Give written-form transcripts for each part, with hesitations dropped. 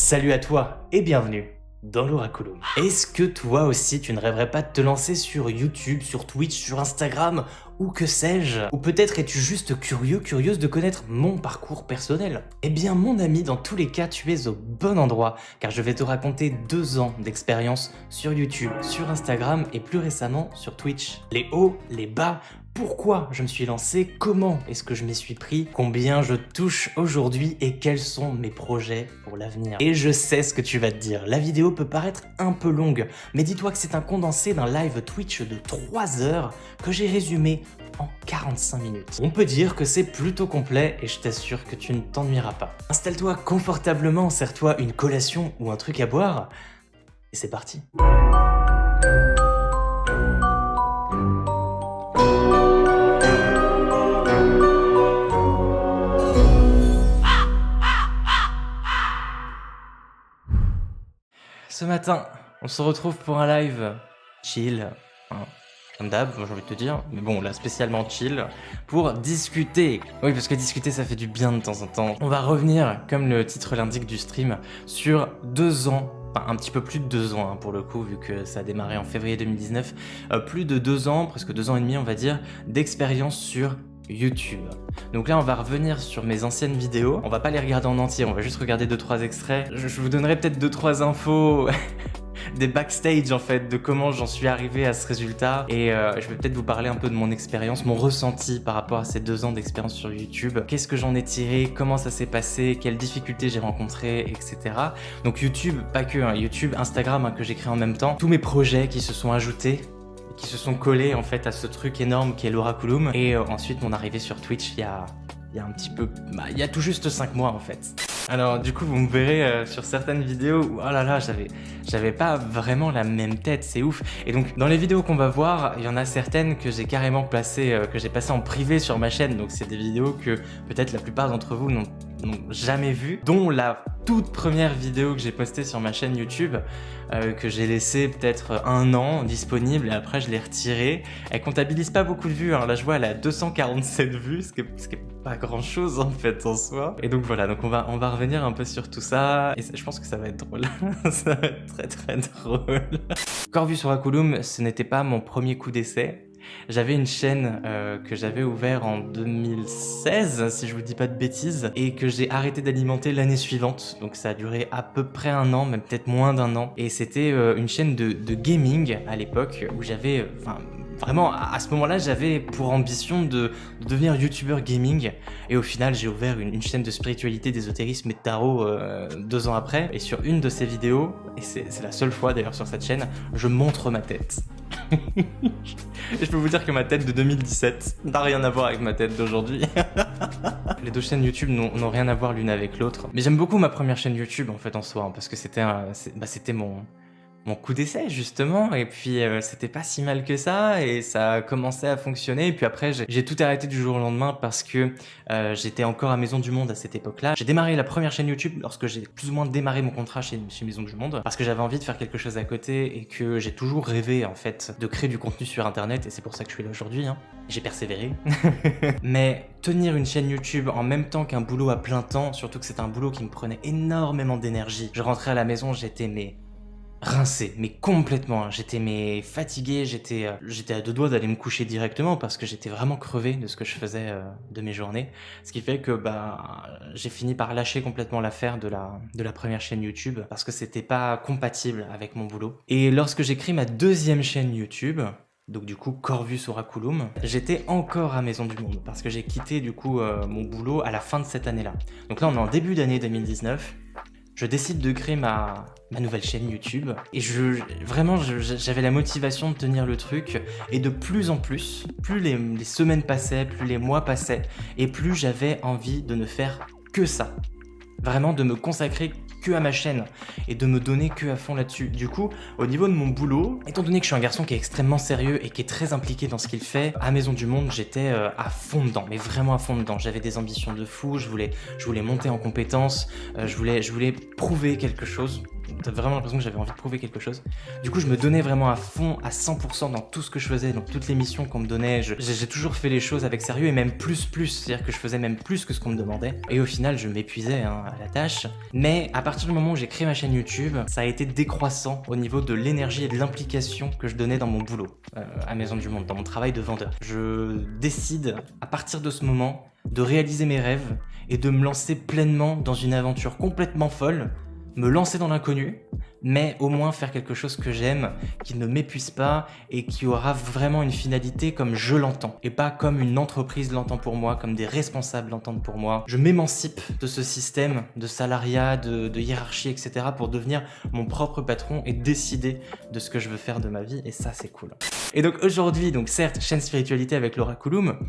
Salut à toi et bienvenue dans l'Oraculum. Est-ce que toi aussi tu ne rêverais pas de te lancer sur YouTube, sur Twitch, sur Instagram ou que sais-je? Ou peut-être es-tu juste curieuse de connaître mon parcours personnel? Eh bien mon ami, dans tous les cas tu es au bon endroit car je vais te raconter 2 ans d'expérience sur YouTube, sur Instagram et plus récemment sur Twitch. Les hauts, les bas, pourquoi je me suis lancé, comment est-ce que je m'y suis pris, combien je touche aujourd'hui et quels sont mes projets pour l'avenir. Et je sais ce que tu vas te dire, la vidéo peut paraître un peu longue, mais dis-toi que c'est un condensé d'un live Twitch de 3 heures que j'ai résumé en 45 minutes. On peut dire que c'est plutôt complet et je t'assure que tu ne t'ennuieras pas. Installe-toi confortablement, sers-toi une collation ou un truc à boire et c'est parti. Ce matin, on se retrouve pour un live chill, hein, comme d'hab, j'ai envie de te dire, mais bon, là spécialement chill, pour discuter. Oui, parce que discuter, ça fait du bien de temps en temps. On va revenir, comme le titre l'indique du stream, sur 2 ans, enfin un petit peu plus de 2 ans hein, pour le coup, vu que ça a démarré en février 2019, plus de 2 ans, presque 2 ans et demi on va dire, d'expérience sur YouTube. Donc là on va revenir sur mes anciennes vidéos, on va pas les regarder en entier, on va juste regarder 2-3 extraits. Je vous donnerai peut-être 2-3 infos des backstage en fait, de comment j'en suis arrivé à ce résultat et je vais peut-être vous parler un peu de mon expérience, mon ressenti par rapport à ces 2 ans d'expérience sur YouTube. Qu'est-ce que j'en ai tiré, comment ça s'est passé, quelles difficultés j'ai rencontrées, etc. Donc YouTube, pas que, hein, YouTube, Instagram hein, que j'ai créé en même temps, tous mes projets qui se sont ajoutés, qui se sont collés en fait à ce truc énorme qui est l'Oraculum et ensuite mon arrivée sur Twitch il y a un petit peu, il y a tout juste 5 mois en fait. Alors du coup vous me verrez sur certaines vidéos où oh là là j'avais pas vraiment la même tête, c'est ouf. Et donc dans les vidéos qu'on va voir, il y en a certaines que j'ai carrément placées, que j'ai passées en privé sur ma chaîne, donc c'est des vidéos que peut-être la plupart d'entre vous n'ont jamais vues, dont la toute première vidéo que j'ai postée sur ma chaîne YouTube, que j'ai laissé peut-être 1 an disponible et après je l'ai retirée. Elle comptabilise pas beaucoup de vues, hein. Là je vois elle a 247 vues, ce qui est pas grand chose en fait en soi. Et donc voilà, donc on va revenir un peu sur tout ça et je pense que ça va être drôle. Ça va être très très drôle. Corvus Oraculum, ce n'était pas mon premier coup d'essai. J'avais une chaîne que j'avais ouverte en 2016, si je vous dis pas de bêtises, et que j'ai arrêté d'alimenter l'année suivante. Donc ça a duré à peu près 1 an, même peut-être moins d'1 an. Et c'était une chaîne de gaming à l'époque où j'avais, vraiment, à ce moment-là, j'avais pour ambition de devenir youtubeur gaming. Et au final, j'ai ouvert une chaîne de spiritualité, d'ésotérisme et de tarot 2 ans après. Et sur une de ces vidéos, et c'est la seule fois d'ailleurs sur cette chaîne, je montre ma tête. Et je peux vous dire que ma tête de 2017 n'a rien à voir avec ma tête d'aujourd'hui. Les 2 chaînes YouTube n'ont rien à voir l'une avec l'autre. Mais j'aime beaucoup ma première chaîne YouTube en fait en soi, hein, parce que c'était mon coup d'essai justement, et puis c'était pas si mal que ça et ça a commencé à fonctionner. Et puis après j'ai tout arrêté du jour au lendemain parce que j'étais encore à Maison du Monde à cette époque-là. J'ai démarré la première chaîne YouTube lorsque j'ai plus ou moins démarré mon contrat chez Maison du Monde parce que j'avais envie de faire quelque chose à côté et que j'ai toujours rêvé en fait de créer du contenu sur internet, et c'est pour ça que je suis là aujourd'hui, hein. J'ai persévéré. Mais tenir une chaîne YouTube en même temps qu'un boulot à plein temps, surtout que c'était un boulot qui me prenait énormément d'énergie. Je rentrais à la maison, j'étais rincé, mais complètement, hein. J'étais fatigué, j'étais à 2 doigts d'aller me coucher directement parce que j'étais vraiment crevé de ce que je faisais de mes journées. Ce qui fait que j'ai fini par lâcher complètement l'affaire de la première chaîne YouTube parce que c'était pas compatible avec mon boulot. Et lorsque j'ai créé ma 2e chaîne YouTube, donc du coup Corvus Oraculum, j'étais encore à Maison du Monde parce que j'ai quitté du coup mon boulot à la fin de cette année-là. Donc là on est en début d'année 2019. Je décide de créer ma nouvelle chaîne YouTube et vraiment j'avais la motivation de tenir le truc, et de plus en plus, plus les semaines passaient, plus les mois passaient et plus j'avais envie de ne faire que ça. Vraiment de me consacrer que à ma chaîne et de me donner que à fond là-dessus. Du coup, au niveau de mon boulot, étant donné que je suis un garçon qui est extrêmement sérieux et qui est très impliqué dans ce qu'il fait, à Maison du Monde, j'étais à fond dedans, mais vraiment à fond dedans. J'avais des ambitions de fou, je voulais monter en compétences, je voulais prouver quelque chose. t'as vraiment l'impression que j'avais envie de prouver quelque chose. Du coup, je me donnais vraiment à fond, à 100% dans tout ce que je faisais, dans toutes les missions qu'on me donnait. J'ai toujours fait les choses avec sérieux et même plus. C'est-à-dire que je faisais même plus que ce qu'on me demandait. Et au final, je m'épuisais à la tâche. Mais à partir du moment où j'ai créé ma chaîne YouTube, ça a été décroissant au niveau de l'énergie et de l'implication que je donnais dans mon boulot, à Maison du Monde, dans mon travail de vendeur. Je décide, à partir de ce moment, de réaliser mes rêves et de me lancer pleinement dans une aventure complètement folle, me lancer dans l'inconnu, mais au moins faire quelque chose que j'aime, qui ne m'épuise pas et qui aura vraiment une finalité comme je l'entends, et pas comme une entreprise l'entend pour moi, comme des responsables l'entendent pour moi. Je m'émancipe de ce système de salariat, de hiérarchie, etc. pour devenir mon propre patron et décider de ce que je veux faire de ma vie, et ça c'est cool. Et donc aujourd'hui, donc certes, chaîne spiritualité avec l'Oraculum,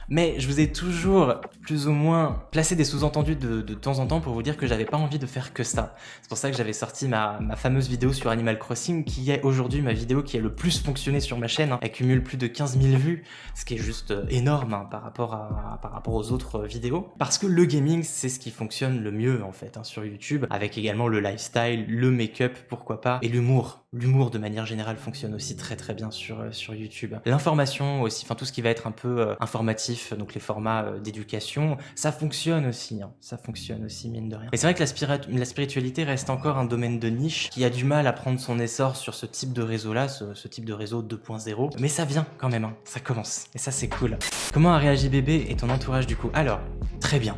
mais je vous ai toujours plus ou moins placé des sous-entendus de temps en temps pour vous dire que j'avais pas envie de faire que ça. C'est pour ça que j'avais sorti ma fameuse vidéo sur Animal Crossing, qui est aujourd'hui ma vidéo qui a le plus fonctionné sur ma chaîne. Elle cumule plus de 15 000 vues, ce qui est juste énorme par rapport aux autres vidéos. Parce que le gaming, c'est ce qui fonctionne le mieux en fait sur YouTube, avec également le lifestyle, le make-up, pourquoi pas, et l'humour. L'humour de manière générale fonctionne aussi très bien sur YouTube. L'information aussi, enfin tout ce qui va être un peu informatif, donc les formats d'éducation, ça fonctionne aussi, ça fonctionne aussi mine de rien. Mais c'est vrai que la spiritualité reste encore un domaine de niche qui a du mal à prendre son essor sur ce type de réseau-là, ce type de réseau 2.0, mais ça vient quand même, ça commence, et ça c'est cool. Comment a réagi Bébé et ton entourage du coup? Alors, très bien,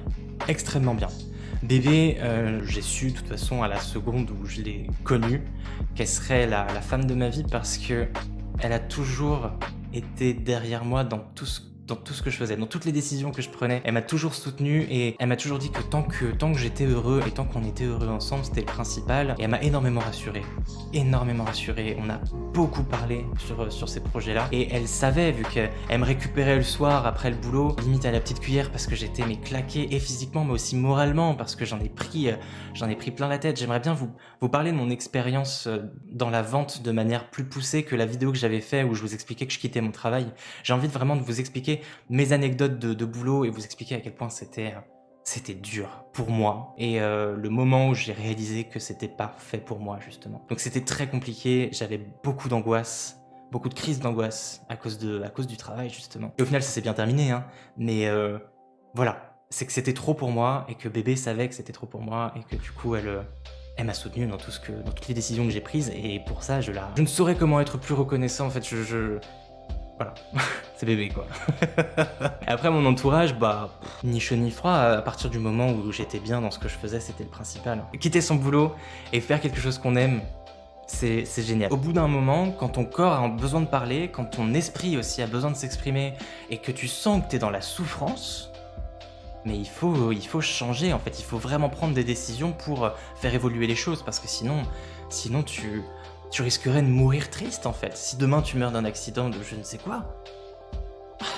extrêmement bien. Bébé, j'ai su de toute façon à la seconde où je l'ai connue qu'elle serait la femme de ma vie parce que elle a toujours été derrière moi dans tout ce que je faisais, dans toutes les décisions que je prenais. Elle m'a toujours soutenu et elle m'a toujours dit que tant que j'étais heureux et tant qu'on était heureux ensemble, c'était le principal. Et elle m'a énormément rassuré. On a beaucoup parlé sur ces projets-là. Et elle savait, vu qu'elle me récupérait le soir après le boulot, limite à la petite cuillère parce que j'étais claqué et physiquement mais aussi moralement parce que j'en ai pris plein la tête. J'aimerais bien vous parler de mon expérience dans la vente de manière plus poussée que la vidéo que j'avais fait où je vous expliquais que je quittais mon travail. J'ai envie vraiment de vous expliquer mes anecdotes de boulot et vous expliquer à quel point c'était dur pour moi et le moment où j'ai réalisé que c'était pas fait pour moi justement. Donc c'était très compliqué, j'avais beaucoup d'angoisse, beaucoup de crises d'angoisse à cause du travail justement. Et au final ça s'est bien terminé mais voilà, c'est que c'était trop pour moi et que Bébé savait que c'était trop pour moi et que du coup elle m'a soutenu dans toutes les décisions que j'ai prises et pour ça je ne saurais comment être plus reconnaissant en fait. Voilà, c'est Bébé quoi. Après mon entourage, ni chaud ni froid, à partir du moment où j'étais bien dans ce que je faisais, c'était le principal. Quitter son boulot et faire quelque chose qu'on aime, c'est génial. Au bout d'un moment, quand ton corps a besoin de parler, quand ton esprit aussi a besoin de s'exprimer et que tu sens que t'es dans la souffrance, mais il faut changer en fait, il faut vraiment prendre des décisions pour faire évoluer les choses parce que sinon tu risquerais de mourir triste en fait. Si demain tu meurs d'un accident de je ne sais quoi,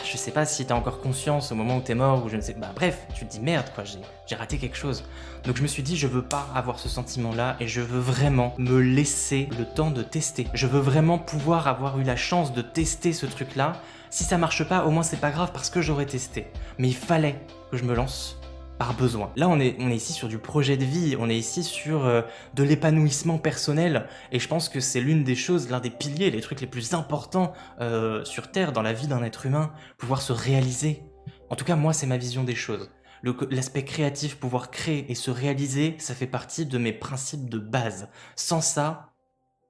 je sais pas si t'as encore conscience au moment où t'es mort ou je ne sais... bref, tu te dis merde quoi, j'ai raté quelque chose. Donc je me suis dit je veux pas avoir ce sentiment là et je veux vraiment me laisser le temps de tester. Je veux vraiment pouvoir avoir eu la chance de tester ce truc là. Si ça marche pas, au moins c'est pas grave parce que j'aurais testé. Mais il fallait que je me lance par besoin. Là, on est ici sur du projet de vie, on est ici sur de l'épanouissement personnel, et je pense que c'est l'une des choses, l'un des piliers, les trucs les plus importants sur Terre, dans la vie d'un être humain, pouvoir se réaliser. En tout cas, moi, c'est ma vision des choses. L'aspect créatif, pouvoir créer et se réaliser, ça fait partie de mes principes de base. Sans ça,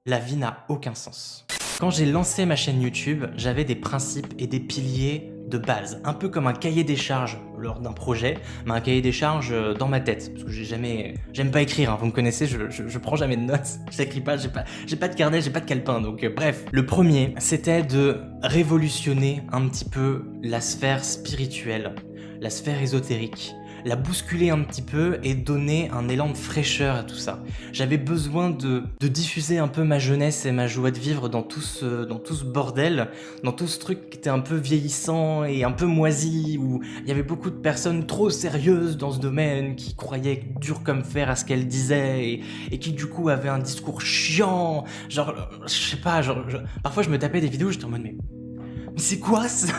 la vie n'a aucun sens. Quand j'ai lancé ma chaîne YouTube, j'avais des principes et des piliers de base, un peu comme un cahier des charges lors d'un projet, mais un cahier des charges dans ma tête, parce que j'aime pas écrire, vous me connaissez, je prends jamais de notes, j'écris pas, j'ai pas de carnet, j'ai pas de calepin, donc bref. Le premier, c'était de révolutionner un petit peu la sphère spirituelle, la sphère ésotérique, la bousculer un petit peu et donner un élan de fraîcheur à tout ça. J'avais besoin de diffuser un peu ma jeunesse et ma joie de vivre dans tout ce bordel, dans tout ce truc qui était un peu vieillissant et un peu moisi, où il y avait beaucoup de personnes trop sérieuses dans ce domaine, qui croyaient dur comme fer à ce qu'elles disaient et qui du coup avaient un discours chiant, genre, je sais pas, parfois je me tapais des vidéos, j'étais en mode mais c'est quoi ça?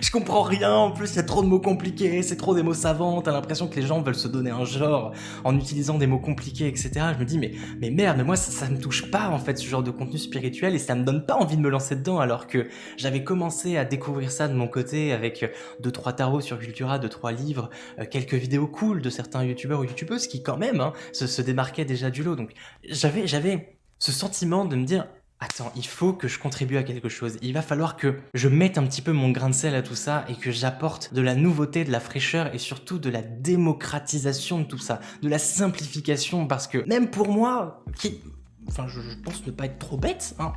Je comprends rien, en plus il y a trop de mots compliqués, c'est trop des mots savants, t'as l'impression que les gens veulent se donner un genre en utilisant des mots compliqués, etc. Je me dis mais merde, mais moi ça me touche pas en fait ce genre de contenu spirituel et ça me donne pas envie de me lancer dedans alors que j'avais commencé à découvrir ça de mon côté avec 2-3 tarots sur Cultura, 2-3 livres, quelques vidéos cool de certains youtubeurs ou youtubeuses qui quand même se démarquaient déjà du lot. Donc j'avais ce sentiment de me dire attends, il faut que je contribue à quelque chose. Il va falloir que je mette un petit peu mon grain de sel à tout ça et que j'apporte de la nouveauté, de la fraîcheur et surtout de la démocratisation de tout ça, de la simplification parce que même pour moi, je pense ne pas être trop bête, hein.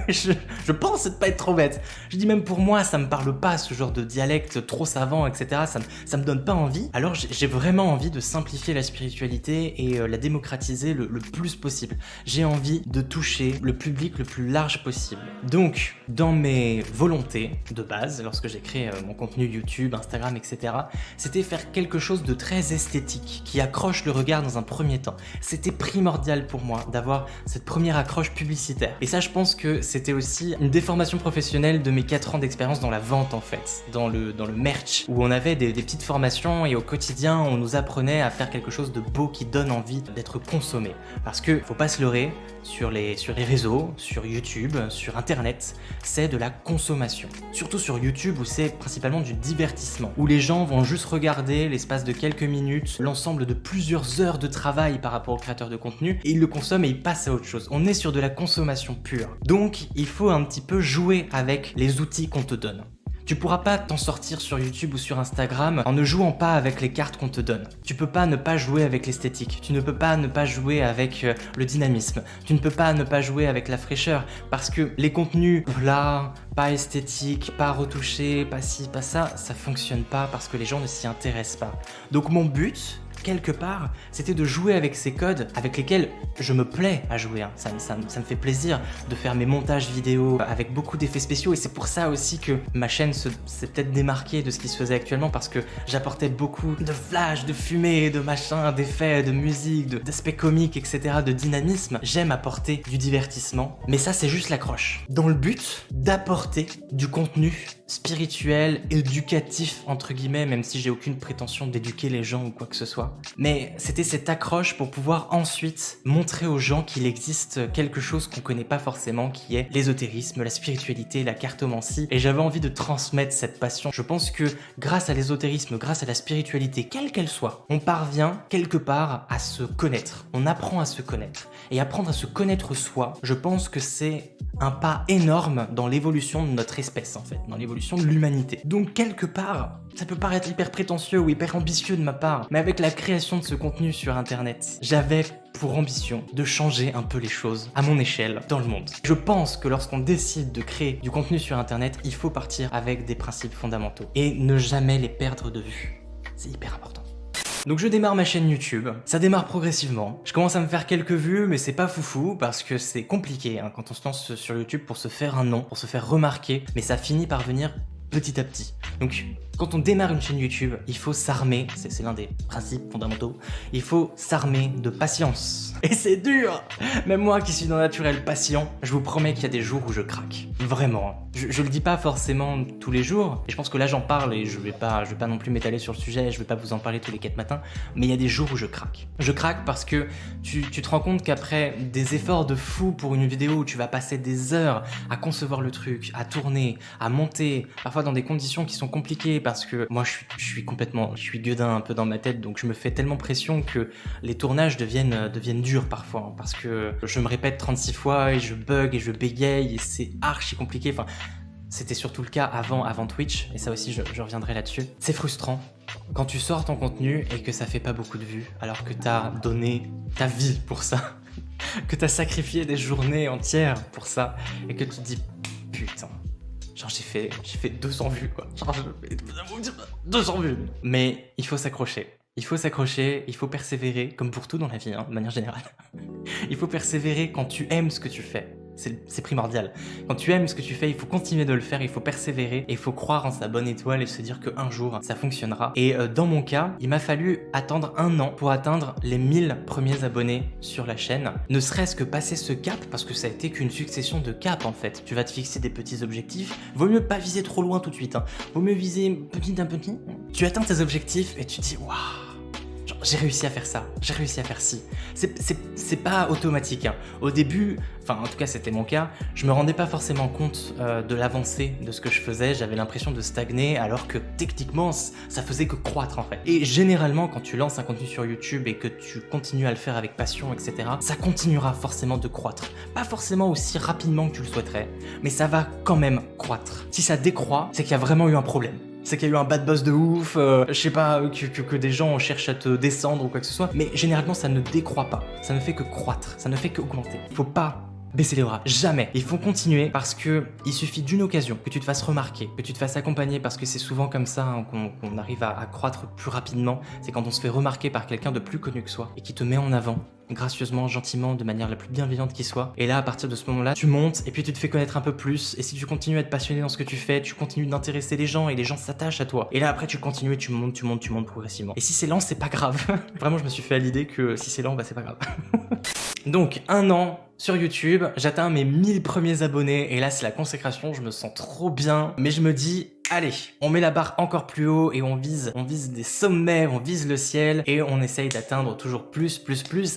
Je pense ne pas être trop bête. Je dis même pour moi, ça me parle pas ce genre de dialecte trop savant, etc. Ça me donne pas envie. Alors j'ai vraiment envie de simplifier la spiritualité et la démocratiser le plus possible. J'ai envie de toucher le public le plus large possible. Donc, dans mes volontés de base, lorsque j'ai créé mon contenu YouTube, Instagram, etc., c'était faire quelque chose de très esthétique, qui accroche le regard dans un premier temps. C'était primordial pour moi d'avoir cette première accroche publicitaire. Et ça, je pense que c'était aussi une déformation professionnelle de mes 4 ans d'expérience dans la vente, en fait, dans le merch, où on avait des petites formations et au quotidien, on nous apprenait à faire quelque chose de beau qui donne envie d'être consommé. Parce que, faut pas se leurrer, sur les réseaux, sur YouTube, sur Internet, c'est de la consommation. Surtout sur YouTube où c'est principalement du divertissement, où les gens vont juste regarder l'espace de quelques minutes l'ensemble de plusieurs heures de travail par rapport aux créateurs de contenu et ils le consomment et ils passent à autre chose. On est sur de la consommation pure. Donc il faut un petit peu jouer avec les outils qu'on te donne. Tu pourras pas t'en sortir sur YouTube ou sur Instagram en ne jouant pas avec les cartes qu'on te donne. Tu peux pas ne pas jouer avec l'esthétique, tu ne peux pas ne pas jouer avec le dynamisme, tu ne peux pas ne pas jouer avec la fraîcheur parce que les contenus là, pas esthétiques, pas retouchés, pas ci, pas ça fonctionne pas parce que les gens ne s'y intéressent pas. Donc mon but, quelque part, c'était de jouer avec ces codes avec lesquels je me plais à jouer. Ça me fait plaisir de faire mes montages vidéo avec beaucoup d'effets spéciaux et c'est pour ça aussi que ma chaîne s'est peut-être démarquée de ce qui se faisait actuellement parce que j'apportais beaucoup de flash, de fumée, de machin, d'effets, de musique, d'aspects comiques, etc., de dynamisme. J'aime apporter du divertissement, mais ça c'est juste l'accroche. Dans le but d'apporter du contenu spirituel, éducatif entre guillemets, même si j'ai aucune prétention d'éduquer les gens ou quoi que ce soit. Mais c'était cette accroche pour pouvoir ensuite montrer aux gens qu'il existe quelque chose qu'on connaît pas forcément, qui est l'ésotérisme, la spiritualité, la cartomancie. Et j'avais envie de transmettre cette passion. Je pense que grâce à l'ésotérisme, grâce à la spiritualité, quelle qu'elle soit, on parvient quelque part à se connaître. On apprend à se connaître. Et apprendre à se connaître soi, je pense que c'est un pas énorme dans l'évolution de notre espèce en fait, dans l'évolution de l'humanité. Donc quelque part, ça peut paraître hyper prétentieux ou hyper ambitieux de ma part, mais avec la création de ce contenu sur internet, j'avais pour ambition de changer un peu les choses à mon échelle dans le monde. Je pense que lorsqu'on décide de créer du contenu sur internet, il faut partir avec des principes fondamentaux et ne jamais les perdre de vue. C'est hyper important. Donc je démarre ma chaîne YouTube, ça démarre progressivement. Je commence à me faire quelques vues, mais c'est pas foufou parce que c'est compliqué quand on se lance sur YouTube pour se faire un nom, pour se faire remarquer, mais ça finit par venir petit à petit. Donc quand on démarre une chaîne YouTube, il faut s'armer, c'est l'un des principes fondamentaux, il faut s'armer de patience. Et c'est dur. Même moi qui suis d'un naturel patient, je vous promets qu'il y a des jours où je craque. Vraiment. Je le dis pas forcément tous les jours, et je pense que là j'en parle et je vais pas non plus m'étaler sur le sujet, je vais pas vous en parler tous les 4 matins, mais il y a des jours où je craque. Je craque parce que tu te rends compte qu'après des efforts de fou pour une vidéo où tu vas passer des heures à concevoir le truc, à tourner, à monter, parfois dans des conditions qui sont compliquées parce que moi je suis gueudin un peu dans ma tête, donc je me fais tellement pression que les tournages deviennent durs parfois, parce que je me répète 36 fois et je bug et je bégaye et c'est archi compliqué. Enfin, c'était surtout le cas avant Twitch, et ça aussi je reviendrai là-dessus. C'est frustrant quand tu sors ton contenu et que ça fait pas beaucoup de vues, alors que t'as donné ta vie pour ça, que t'as sacrifié des journées entières pour ça, et que tu te dis putain, genre j'ai fait 200 vues quoi, genre 200 vues. Mais il faut s'accrocher. Il faut s'accrocher, il faut persévérer, comme pour tout dans la vie, de manière générale. Il faut persévérer quand tu aimes ce que tu fais. C'est primordial. Quand tu aimes ce que tu fais, il faut continuer de le faire, il faut persévérer, et il faut croire en sa bonne étoile et se dire qu'un jour, ça fonctionnera. Et dans mon cas, il m'a fallu attendre 1 an pour atteindre les 1000 premiers abonnés sur la chaîne. Ne serait-ce que passer ce cap, parce que ça a été qu'une succession de caps en fait. Tu vas te fixer des petits objectifs, vaut mieux pas viser trop loin tout de suite, hein. Vaut mieux viser petit à petit. Tu atteins tes objectifs et tu te dis waouh, j'ai réussi à faire ça, j'ai réussi à faire ci. C'est pas automatique, hein. Au début, enfin en tout cas c'était mon cas, je me rendais pas forcément compte de l'avancée de ce que je faisais, j'avais l'impression de stagner alors que techniquement ça faisait que croître en fait. Et généralement quand tu lances un contenu sur YouTube et que tu continues à le faire avec passion, etc., ça continuera forcément de croître. Pas forcément aussi rapidement que tu le souhaiterais, mais ça va quand même croître. Si ça décroît, c'est qu'il y a vraiment eu un problème. C'est qu'il y a eu un bad buzz de ouf, je sais pas, que des gens cherchent à te descendre ou quoi que ce soit, mais généralement ça ne décroît pas, ça ne fait que croître, ça ne fait qu'augmenter. Faut pas baisser les bras, jamais. Il faut continuer parce que il suffit d'une occasion, que tu te fasses remarquer, que tu te fasses accompagner, parce que c'est souvent comme ça hein, qu'on arrive à croître plus rapidement, c'est quand on se fait remarquer par quelqu'un de plus connu que soi et qui te met en avant, gracieusement, gentiment, de manière la plus bienveillante qui soit. Et là, à partir de ce moment-là, tu montes et puis tu te fais connaître un peu plus. Et si tu continues à être passionné dans ce que tu fais, tu continues d'intéresser les gens et les gens s'attachent à toi. Et là, après, tu continues et tu montes progressivement. Et si c'est lent, c'est pas grave. Vraiment, je me suis fait à l'idée que si c'est lent, bah c'est pas grave. Donc, 1 an sur YouTube, j'atteins mes 1000 premiers abonnés et là, c'est la consécration, je me sens trop bien. Mais je me dis, allez, on met la barre encore plus haut et on vise des sommets, on vise le ciel et on essaye d'atteindre toujours plus.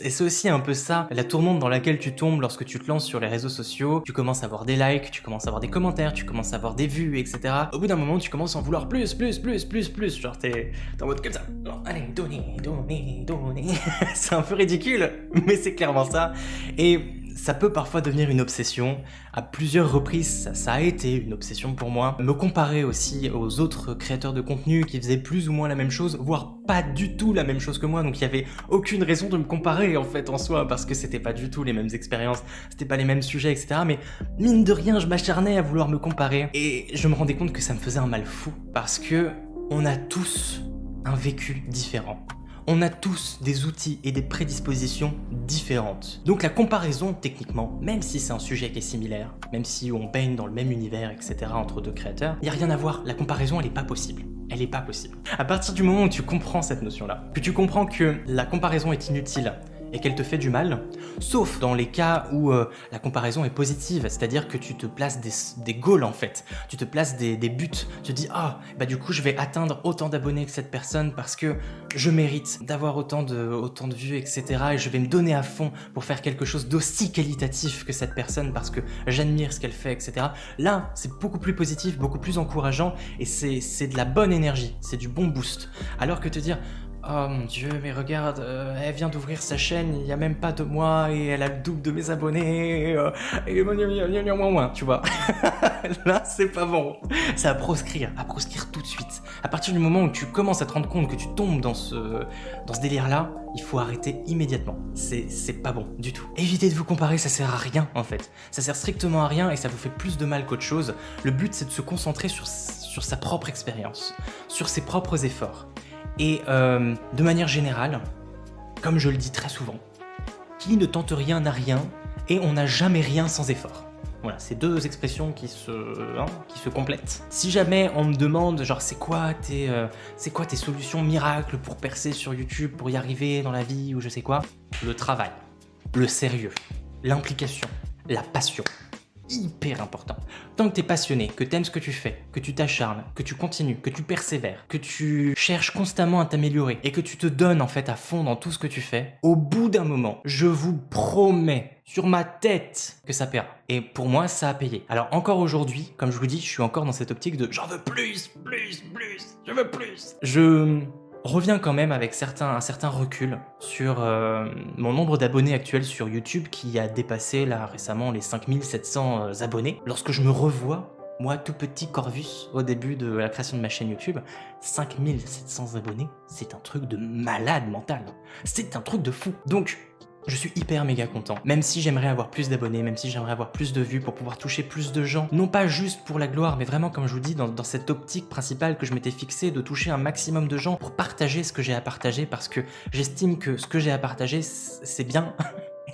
Et c'est aussi un peu ça, la tourmente dans laquelle tu tombes lorsque tu te lances sur les réseaux sociaux. Tu commences à avoir des likes, tu commences à avoir des commentaires, tu commences à avoir des vues, etc. Au bout d'un moment, tu commences à en vouloir plus. Genre, t'es en mode comme ça. Genre, allez, donnez. C'est un peu ridicule, mais c'est clairement ça. Et ça peut parfois devenir une obsession. À plusieurs reprises, ça a été une obsession pour moi. Me comparer aussi aux autres créateurs de contenu qui faisaient plus ou moins la même chose, voire pas du tout la même chose que moi. Donc il y avait aucune raison de me comparer en fait en soi, parce que c'était pas du tout les mêmes expériences, c'était pas les mêmes sujets, etc. Mais mine de rien, je m'acharnais à vouloir me comparer. Et je me rendais compte que ça me faisait un mal fou. Parce que on a tous un vécu différent. On a tous des outils et des prédispositions différentes. Donc la comparaison, techniquement, même si c'est un sujet qui est similaire, même si on baigne dans le même univers, etc. entre deux créateurs, il n'y a rien à voir. La comparaison, elle n'est pas possible. Elle n'est pas possible. À partir du moment où tu comprends cette notion-là, que tu comprends que la comparaison est inutile, et qu'elle te fait du mal, sauf dans les cas où la comparaison est positive, c'est-à-dire que tu te places des goals en fait, tu te places des buts, tu te dis ah bah du coup je vais atteindre autant d'abonnés que cette personne parce que je mérite d'avoir autant de vues, etc. et je vais me donner à fond pour faire quelque chose d'aussi qualitatif que cette personne parce que j'admire ce qu'elle fait, etc. Là c'est beaucoup plus positif, beaucoup plus encourageant et c'est de la bonne énergie, c'est du bon boost, alors que te dire oh mon dieu, mais regarde, elle vient d'ouvrir sa chaîne il y a même pas 2 mois et elle a le double de mes abonnés, tu vois. Là, c'est pas bon. C'est à proscrire tout de suite. À partir du moment où tu commences à te rendre compte que tu tombes dans ce délire-là, il faut arrêter immédiatement. C'est pas bon du tout. Évitez de vous comparer, ça sert à rien en fait. Ça sert strictement à rien et ça vous fait plus de mal qu'autre chose. Le but, c'est de se concentrer sur sa propre expérience, sur ses propres efforts. Et de manière générale, comme je le dis très souvent, qui ne tente rien n'a rien et on n'a jamais rien sans effort. Voilà, c'est 2 expressions qui se complètent. Si jamais on me demande genre c'est quoi tes solutions miracles pour percer sur YouTube, pour y arriver dans la vie ou je sais quoi, le travail, le sérieux, l'implication, la passion. Hyper important. Tant que t'es passionné, que t'aimes ce que tu fais, que tu t'acharnes, que tu continues, que tu persévères, que tu cherches constamment à t'améliorer et que tu te donnes en fait à fond dans tout ce que tu fais, au bout d'un moment, je vous promets sur ma tête que ça paiera. Et pour moi, ça a payé. Alors encore aujourd'hui, comme je vous dis, je suis encore dans cette optique de j'en veux plus, je veux plus. Je reviens quand même avec un certain recul sur mon nombre d'abonnés actuels sur YouTube qui a dépassé là récemment les 5700 abonnés. Lorsque je me revois, moi tout petit Corvus au début de la création de ma chaîne YouTube, 5700 abonnés, c'est un truc de malade mental. C'est un truc de fou. Donc je suis hyper méga content, même si j'aimerais avoir plus d'abonnés, même si j'aimerais avoir plus de vues pour pouvoir toucher plus de gens, non pas juste pour la gloire, mais vraiment comme je vous dis, dans cette optique principale que je m'étais fixée de toucher un maximum de gens pour partager ce que j'ai à partager, parce que j'estime que ce que j'ai à partager, c'est bien,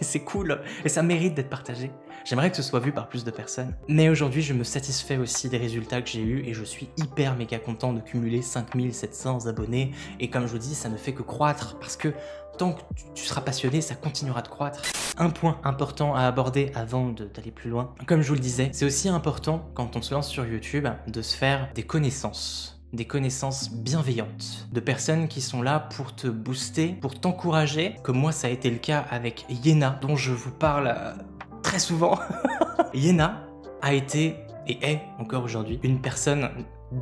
Et c'est cool, et ça mérite d'être partagé. J'aimerais que ce soit vu par plus de personnes. Mais aujourd'hui, je me satisfais aussi des résultats que j'ai eus et je suis hyper méga content de cumuler 5700 abonnés. Et comme je vous dis, ça ne fait que croître parce que tant que tu seras passionné, ça continuera de croître. Un point important à aborder avant d'aller plus loin, comme je vous le disais, c'est aussi important quand on se lance sur YouTube de se faire des connaissances bienveillantes, de personnes qui sont là pour te booster, pour t'encourager, comme moi ça a été le cas avec Yéna, dont je vous parle très souvent. Yéna a été et est encore aujourd'hui une personne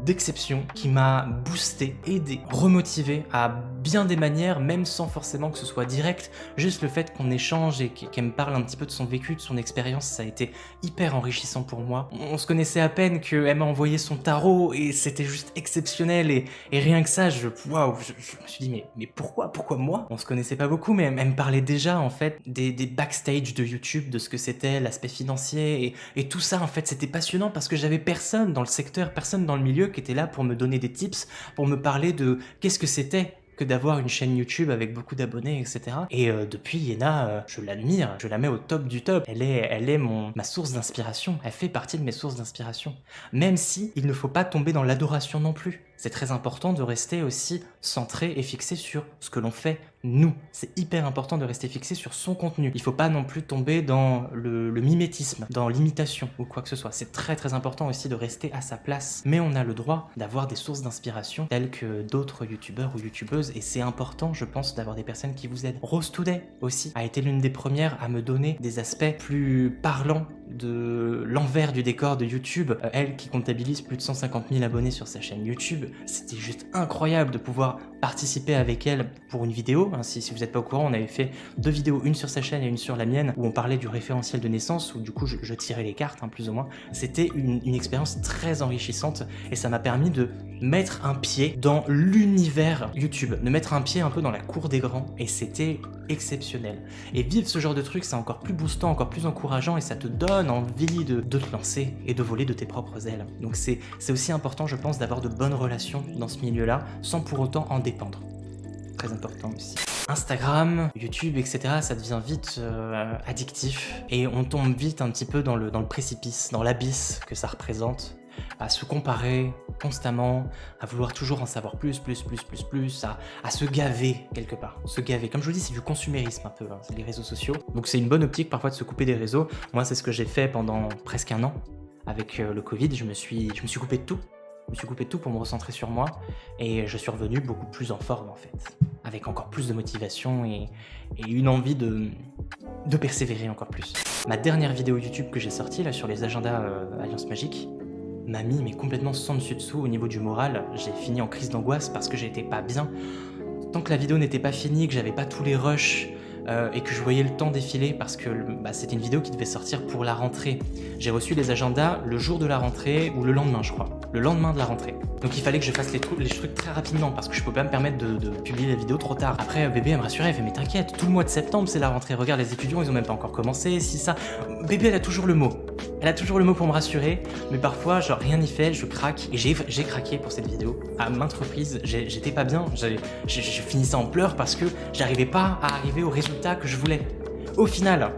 d'exception qui m'a boosté, aidé, remotivé à bien des manières, même sans forcément que ce soit direct. Juste le fait qu'on échange et qu'elle me parle un petit peu de son vécu, de son expérience, ça a été hyper enrichissant pour moi. On se connaissait à peine, qu'elle m'a envoyé son tarot et c'était juste exceptionnel et rien que ça, waouh, je me suis dit mais pourquoi moi? On se connaissait pas beaucoup, mais elle me parlait déjà en fait des backstage de YouTube, de ce que c'était, l'aspect financier et tout ça en fait, c'était passionnant parce que j'avais personne dans le secteur, personne dans le milieu qui était là pour me donner des tips, pour me parler de qu'est-ce que c'était que d'avoir une chaîne YouTube avec beaucoup d'abonnés, etc. Et depuis, Yéna, je l'admire, je la mets au top du top. Elle est ma source d'inspiration, elle fait partie de mes sources d'inspiration. Même si il ne faut pas tomber dans l'adoration non plus. C'est très important de rester aussi centré et fixé sur ce que l'on fait nous. C'est hyper important de rester fixé sur son contenu. Il faut pas non plus tomber dans le mimétisme, dans l'imitation ou quoi que ce soit. C'est très très important aussi de rester à sa place. Mais on a le droit d'avoir des sources d'inspiration telles que d'autres youtubeurs ou youtubeuses et c'est important, je pense, d'avoir des personnes qui vous aident. Rose Today aussi a été l'une des premières à me donner des aspects plus parlants de l'envers du décor de YouTube. Elle qui comptabilise plus de 150 000 abonnés sur sa chaîne YouTube, c'était juste incroyable de pouvoir participer avec elle pour une vidéo. Si vous n'êtes pas au courant, on avait fait 2 vidéos, une sur sa chaîne et une sur la mienne, où on parlait du référentiel de naissance, où du coup je tirais les cartes, plus ou moins. C'était une expérience très enrichissante et ça m'a permis de mettre un pied dans l'univers YouTube, de mettre un pied un peu dans la cour des grands et c'était exceptionnel. Et vivre ce genre de truc, c'est encore plus boostant, encore plus encourageant et ça te donne envie de te lancer et de voler de tes propres ailes. Donc c'est aussi important, je pense, d'avoir de bonnes relations dans ce milieu-là sans pour autant en dépendre. Très important aussi. Instagram, YouTube, etc., ça devient vite addictif et on tombe vite un petit peu dans le précipice, dans l'abysse que ça représente, à se comparer constamment, à vouloir toujours en savoir plus, à se gaver quelque part, se gaver. Comme je vous dis, c'est du consumérisme un peu, c'est les réseaux sociaux. Donc c'est une bonne optique parfois de se couper des réseaux. Moi, c'est ce que j'ai fait pendant presque un an. Avec le Covid, je me suis coupé de tout. Je me suis coupé de tout pour me recentrer sur moi et je suis revenu beaucoup plus en forme en fait, avec encore plus de motivation et une envie de persévérer encore plus. Ma dernière vidéo YouTube que j'ai sortie là sur les agendas Alliance Magique m'a mis mais complètement sans dessus dessous au niveau du moral. J'ai fini en crise d'angoisse parce que j'étais pas bien. Tant que la vidéo n'était pas finie, que j'avais pas tous les rushs et que je voyais le temps défiler parce que c'était une vidéo qui devait sortir pour la rentrée. J'ai reçu les agendas le jour de la rentrée ou le lendemain je crois, le lendemain de la rentrée. Donc il fallait que je fasse les trucs très rapidement parce que je pouvais pas me permettre de publier la vidéo trop tard. Après bébé elle me rassurait, elle fait mais t'inquiète, tout le mois de septembre c'est la rentrée, regarde les étudiants ils ont même pas encore commencé, si ça... Bébé elle a toujours le mot. Elle a toujours le mot pour me rassurer, mais parfois genre rien n'y fait, je craque et j'ai craqué pour cette vidéo. À maintes reprises, j'étais pas bien, je finissais en pleurs parce que j'arrivais pas à arriver au résultat que je voulais. Au final,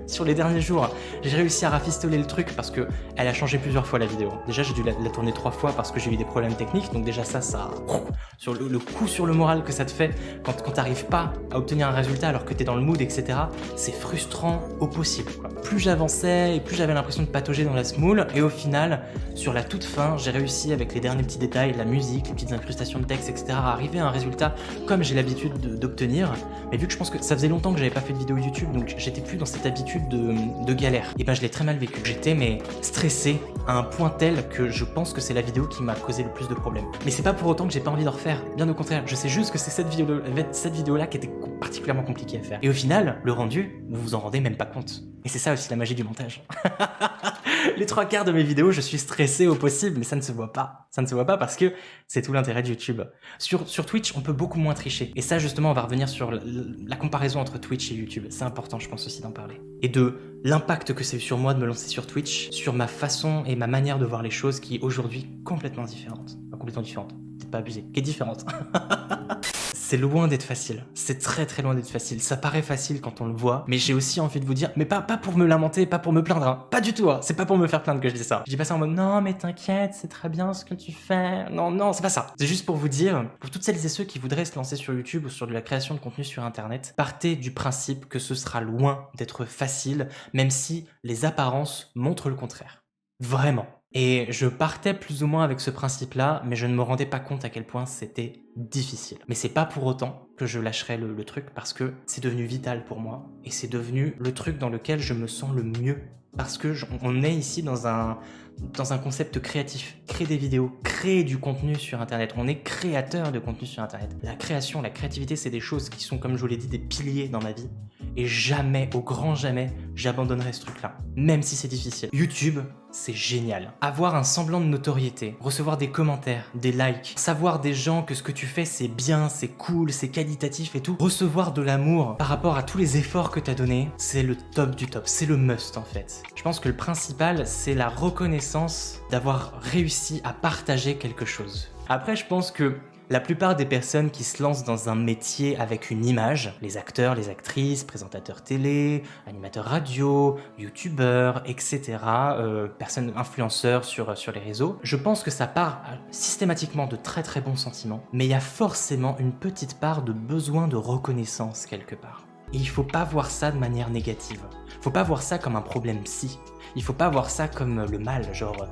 sur les derniers jours, j'ai réussi à rafistoler le truc parce que elle a changé plusieurs fois la vidéo. Déjà, j'ai dû la tourner 3 fois parce que j'ai eu des problèmes techniques. Donc déjà ça sur le coup sur le moral que ça te fait quand t'arrives pas à obtenir un résultat alors que t'es dans le mood, etc. C'est frustrant au possible, quoi. Plus j'avançais et plus j'avais l'impression de patauger dans la semoule. Et au final, sur la toute fin, j'ai réussi avec les derniers petits détails, la musique, les petites incrustations de texte, etc. à arriver à un résultat comme j'ai l'habitude d'obtenir. Mais vu que je pense que ça faisait longtemps que j'avais pas fait de vidéo YouTube, donc j'étais plus dans cette habitude de galère. Et je l'ai très mal vécu. J'étais stressé à un point tel que je pense que c'est la vidéo qui m'a causé le plus de problèmes. Mais c'est pas pour autant que j'ai pas envie de refaire. Bien au contraire, je sais juste que c'est cette vidéo-là qui était particulièrement compliquée à faire. Et au final, le rendu, vous vous en rendez même pas compte. Et c'est ça aussi la magie du montage. Les 3/4 de mes vidéos, je suis stressé au possible, mais ça ne se voit pas. Ça ne se voit pas parce que c'est tout l'intérêt de YouTube. Sur Twitch, on peut beaucoup moins tricher. Et ça, justement, on va revenir sur la comparaison entre Twitch et YouTube. C'est important, je pense aussi d'en parler. Et de l'impact que ça a eu sur moi de me lancer sur Twitch, sur ma façon et ma manière de voir les choses qui est aujourd'hui complètement différente. Enfin, complètement différente. Peut-être pas abusé, qui est différente. c'est loin d'être facile. C'est très très loin d'être facile. Ça paraît facile quand on le voit, mais j'ai aussi envie de vous dire, mais pas pour me lamenter, pas pour me plaindre, hein. Pas du tout, hein. C'est pas pour me faire plaindre que je dis ça. Je dis pas ça en mode, non mais t'inquiète, c'est très bien ce que tu fais. Non, c'est pas ça. C'est juste pour vous dire, pour toutes celles et ceux qui voudraient se lancer sur YouTube ou sur de la création de contenu sur Internet, partez du principe que ce sera loin d'être facile, même si les apparences montrent le contraire. Vraiment. Et je partais plus ou moins avec ce principe-là, mais je ne me rendais pas compte à quel point c'était difficile. Mais c'est pas pour autant que je lâcherais le truc, parce que c'est devenu vital pour moi, et c'est devenu le truc dans lequel je me sens le mieux. Parce que on est ici dans un concept créatif. Créer des vidéos, créer du contenu sur Internet. On est créateur de contenu sur Internet. La création, la créativité, c'est des choses qui sont, comme je vous l'ai dit, des piliers dans ma vie. Et jamais, au grand jamais, j'abandonnerai ce truc-là. Même si c'est difficile. YouTube, c'est génial. Avoir un semblant de notoriété, recevoir des commentaires, des likes, savoir des gens que ce que tu fais c'est bien, c'est cool, c'est qualitatif et tout. Recevoir de l'amour par rapport à tous les efforts que t'as donnés, c'est le top du top. C'est le must en fait. Je pense que le principal, c'est la reconnaissance d'avoir réussi à partager quelque chose. Après, je pense que la plupart des personnes qui se lancent dans un métier avec une image, les acteurs, les actrices, présentateurs télé, animateurs radio, youtubeurs, etc., personnes influenceurs sur les réseaux, je pense que ça part systématiquement de très très bons sentiments, mais il y a forcément une petite part de besoin de reconnaissance quelque part. Et il faut pas voir ça de manière négative. Faut pas voir ça comme un problème psy. Il faut pas voir ça comme le mal, genre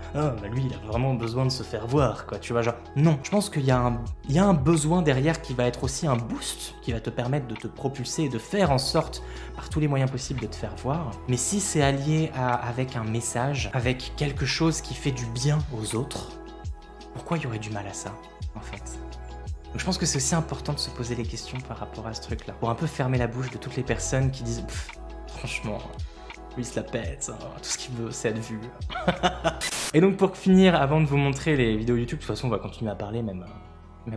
lui il a vraiment besoin de se faire voir, quoi, tu vois, genre non. Je pense qu'il y a un besoin derrière qui va être aussi un boost, qui va te permettre de te propulser et de faire en sorte, par tous les moyens possibles, de te faire voir. Mais si c'est allié avec un message, avec quelque chose qui fait du bien aux autres, pourquoi il y aurait du mal à ça, en fait ? Donc je pense que c'est aussi important de se poser des questions par rapport à ce truc-là, pour un peu fermer la bouche de toutes les personnes qui disent franchement, lui il se la pète, hein, tout ce qu'il veut c'est être vu. Et donc pour finir, avant de vous montrer les vidéos YouTube, de toute façon on va continuer à parler même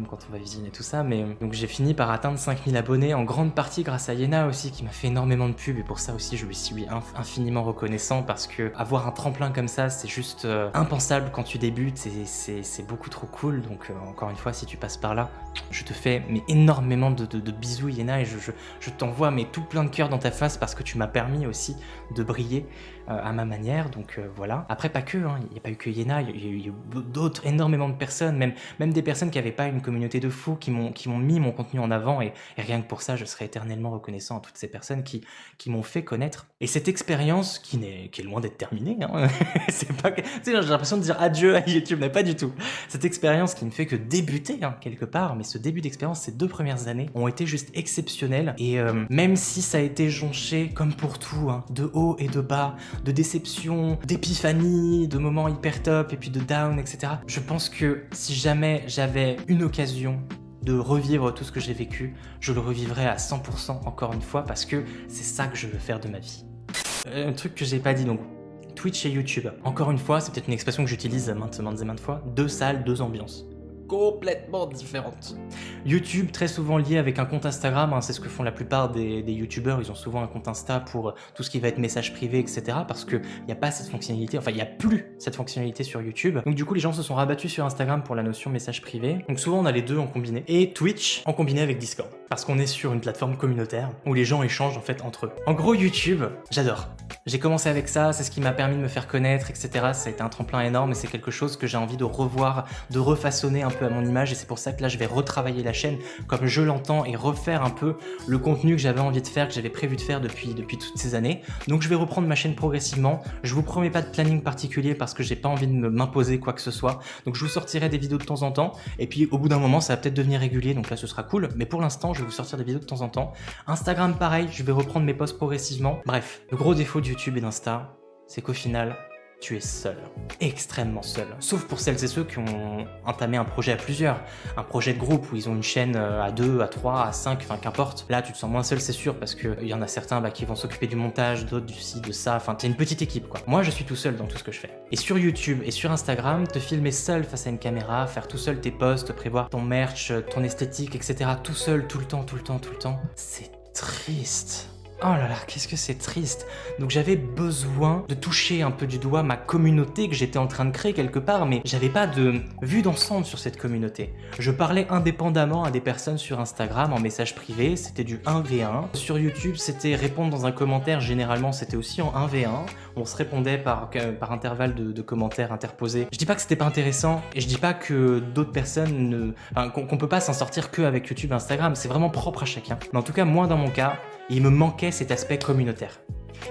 quand on va visionner tout ça, mais donc j'ai fini par atteindre 5000 abonnés, en grande partie grâce à Yena aussi, qui m'a fait énormément de pubs, et pour ça aussi je lui suis infiniment reconnaissant, parce que avoir un tremplin comme ça, c'est juste impensable quand tu débutes, et c'est beaucoup trop cool, donc encore une fois, si tu passes par là, je te fais énormément de bisous Yena, et je t'envoie tout plein de cœur dans ta face, parce que tu m'as permis aussi de briller à ma manière, donc voilà. Après pas que, hein, il n'y a pas eu que Yena, il y a eu d'autres, énormément de personnes, même des personnes qui n'avaient pas une communauté de fous, qui m'ont mis mon contenu en avant, et rien que pour ça je serai éternellement reconnaissant à toutes ces personnes qui m'ont fait connaître. Et cette expérience qui est loin d'être terminée, hein, c'est pas que, tu sais, j'ai l'impression de dire adieu à YouTube, mais pas du tout. Cette expérience qui ne fait que débuter, hein, quelque part, mais ce début d'expérience, ces 2 premières années ont été juste exceptionnelles, et même si ça a été jonché comme pour tout, hein, de haut et de bas, de déception, d'épiphanie, de moments hyper top et puis de down, etc. Je pense que si jamais j'avais une occasion de revivre tout ce que j'ai vécu, je le revivrais à 100% encore une fois, parce que c'est ça que je veux faire de ma vie. Un truc que j'ai pas dit, donc Twitch et YouTube. Encore une fois, c'est peut-être une expression que j'utilise maintes fois, 2 salles, 2 ambiances complètement différentes. YouTube, très souvent lié avec un compte Instagram, hein, c'est ce que font la plupart des youtubeurs, ils ont souvent un compte Insta pour tout ce qui va être message privé, etc. parce qu'il n'y a pas cette fonctionnalité, enfin il n'y a plus cette fonctionnalité sur YouTube. Donc du coup les gens se sont rabattus sur Instagram pour la notion message privé. Donc souvent on a les deux en combiné. Et Twitch en combiné avec Discord. Parce qu'on est sur une plateforme communautaire où les gens échangent en fait entre eux. En gros YouTube, j'adore. J'ai commencé avec ça, c'est ce qui m'a permis de me faire connaître, etc. Ça a été un tremplin énorme et c'est quelque chose que j'ai envie de revoir, de refaçonner un peu à mon image, et c'est pour ça que là je vais retravailler la chaîne comme je l'entends et refaire un peu le contenu que j'avais envie de faire, que j'avais prévu de faire depuis toutes ces années. Donc je vais reprendre ma chaîne progressivement. Je vous promets pas de planning particulier parce que j'ai pas envie de m'imposer quoi que ce soit. Donc je vous sortirai des vidéos de temps en temps, et puis au bout d'un moment ça va peut-être devenir régulier, donc là ce sera cool, mais pour l'instant je vais vous sortir des vidéos de temps en temps. Instagram pareil, je vais reprendre mes posts progressivement. Bref, le gros défaut de YouTube et d'Insta, c'est qu'au final, tu es seul, extrêmement seul. Sauf pour celles et ceux qui ont entamé un projet à plusieurs, un projet de groupe où ils ont une chaîne à 2, à 3, à 5, enfin qu'importe. Là, tu te sens moins seul, c'est sûr, parce qu'il y en a certains qui vont s'occuper du montage, d'autres du ci, de ça, enfin t'es une petite équipe quoi. Moi, je suis tout seul dans tout ce que je fais. Et sur YouTube et sur Instagram, te filmer seul face à une caméra, faire tout seul tes posts, prévoir ton merch, ton esthétique, etc. tout seul, tout le temps, c'est triste. Oh là là, qu'est-ce que c'est triste. Donc j'avais besoin de toucher un peu du doigt ma communauté que j'étais en train de créer quelque part, mais j'avais pas de vue d'ensemble sur cette communauté. Je parlais indépendamment à des personnes sur Instagram en message privé, c'était du 1v1. Sur YouTube, c'était répondre dans un commentaire, généralement c'était aussi en 1v1. On se répondait par intervalle de commentaires interposés. Je dis pas que c'était pas intéressant, et je dis pas que d'autres personnes ne... Enfin, qu'on peut pas s'en sortir que avec YouTube et Instagram, c'est vraiment propre à chacun. Mais en tout cas, moi dans mon cas, il me manquait cet aspect communautaire.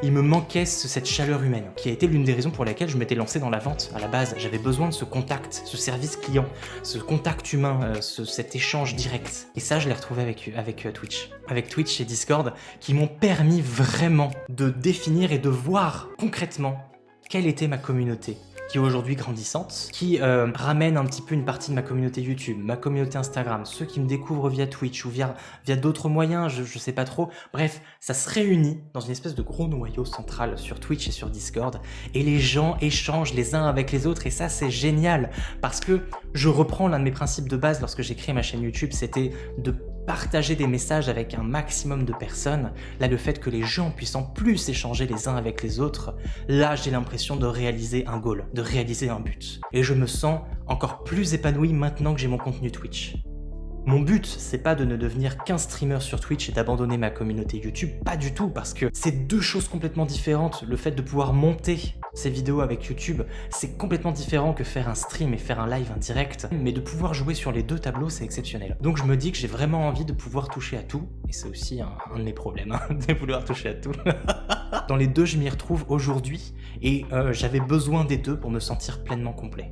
Il me manquait cette chaleur humaine, qui a été l'une des raisons pour lesquelles je m'étais lancé dans la vente à la base. J'avais besoin de ce contact, ce service client, ce contact humain, cet échange direct. Et ça, je l'ai retrouvé avec Twitch. Avec Twitch et Discord, qui m'ont permis vraiment de définir et de voir concrètement quelle était ma communauté, qui est aujourd'hui grandissante, qui ramène un petit peu une partie de ma communauté YouTube, ma communauté Instagram, ceux qui me découvrent via Twitch ou via d'autres moyens, je sais pas trop. Bref, ça se réunit dans une espèce de gros noyau central sur Twitch et sur Discord, et les gens échangent les uns avec les autres, et ça c'est génial, parce que je reprends l'un de mes principes de base lorsque j'ai créé ma chaîne YouTube, c'était de partager des messages avec un maximum de personnes. Là, le fait que les gens puissent en plus échanger les uns avec les autres, là, j'ai l'impression de réaliser un goal, de réaliser un but. Et je me sens encore plus épanoui maintenant que j'ai mon contenu Twitch. Mon but, c'est pas de ne devenir qu'un streamer sur Twitch et d'abandonner ma communauté YouTube, pas du tout, parce que c'est deux choses complètement différentes. Le fait de pouvoir monter ces vidéos avec YouTube, c'est complètement différent que faire un stream et faire un live indirect, mais de pouvoir jouer sur les deux tableaux, c'est exceptionnel. Donc je me dis que j'ai vraiment envie de pouvoir toucher à tout, et c'est aussi un de mes problèmes, hein, de vouloir toucher à tout. Dans les deux, je m'y retrouve aujourd'hui, et j'avais besoin des deux pour me sentir pleinement complet.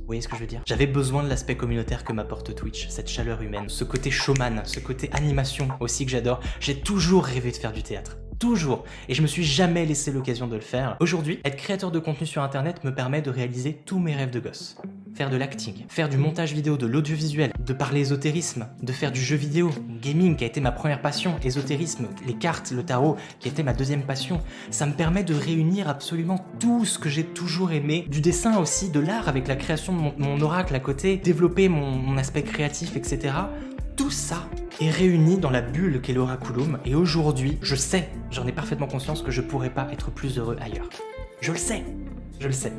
Vous voyez ce que je veux dire? J'avais besoin de l'aspect communautaire que m'apporte Twitch, cette chaleur humaine, ce côté showman, ce côté animation aussi que j'adore. J'ai toujours rêvé de faire du théâtre. Toujours. Et je me suis jamais laissé l'occasion de le faire. Aujourd'hui, être créateur de contenu sur internet me permet de réaliser tous mes rêves de gosse. Faire de l'acting, faire du montage vidéo, de l'audiovisuel, de parler ésotérisme, de faire du jeu vidéo, gaming qui a été ma première passion, ésotérisme, les cartes, le tarot qui a été ma deuxième passion. Ça me permet de réunir absolument tout ce que j'ai toujours aimé, du dessin aussi, de l'art avec la création de mon oracle à côté, développer mon aspect créatif, etc. Tout ça est réuni dans la bulle qu'est l'Oraculum, et aujourd'hui, je sais, j'en ai parfaitement conscience que je pourrais pas être plus heureux ailleurs. Je le sais, je le sais.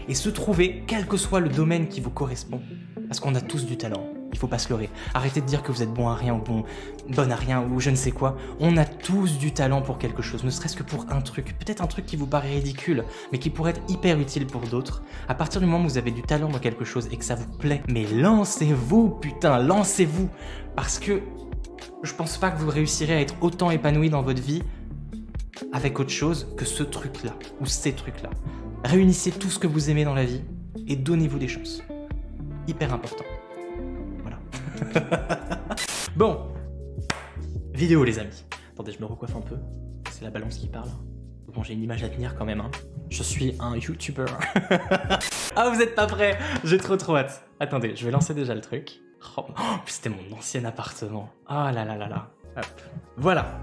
Et se trouver, quel que soit le domaine qui vous correspond, parce qu'on a tous du talent, il faut pas se leurrer. Arrêtez de dire que vous êtes bon à rien ou bonne à rien ou je ne sais quoi. On a tous du talent pour quelque chose, ne serait-ce que pour un truc. Peut-être un truc qui vous paraît ridicule, mais qui pourrait être hyper utile pour d'autres. À partir du moment où vous avez du talent dans quelque chose et que ça vous plaît, mais lancez-vous, putain, lancez-vous. Parce que je pense pas que vous réussirez à être autant épanoui dans votre vie avec autre chose que ce truc-là, ou ces trucs-là. Réunissez tout ce que vous aimez dans la vie et donnez-vous des chances. Hyper important. Voilà. Bon. Vidéo, les amis. Attendez, je me recoiffe un peu. C'est la balance qui parle. Bon, j'ai une image à tenir quand même, hein. Je suis un YouTuber. Ah, vous êtes pas prêts? J'ai trop hâte. Attendez, je vais lancer déjà le truc. Oh, c'était mon ancien appartement. Oh là là là là. Hop. Voilà.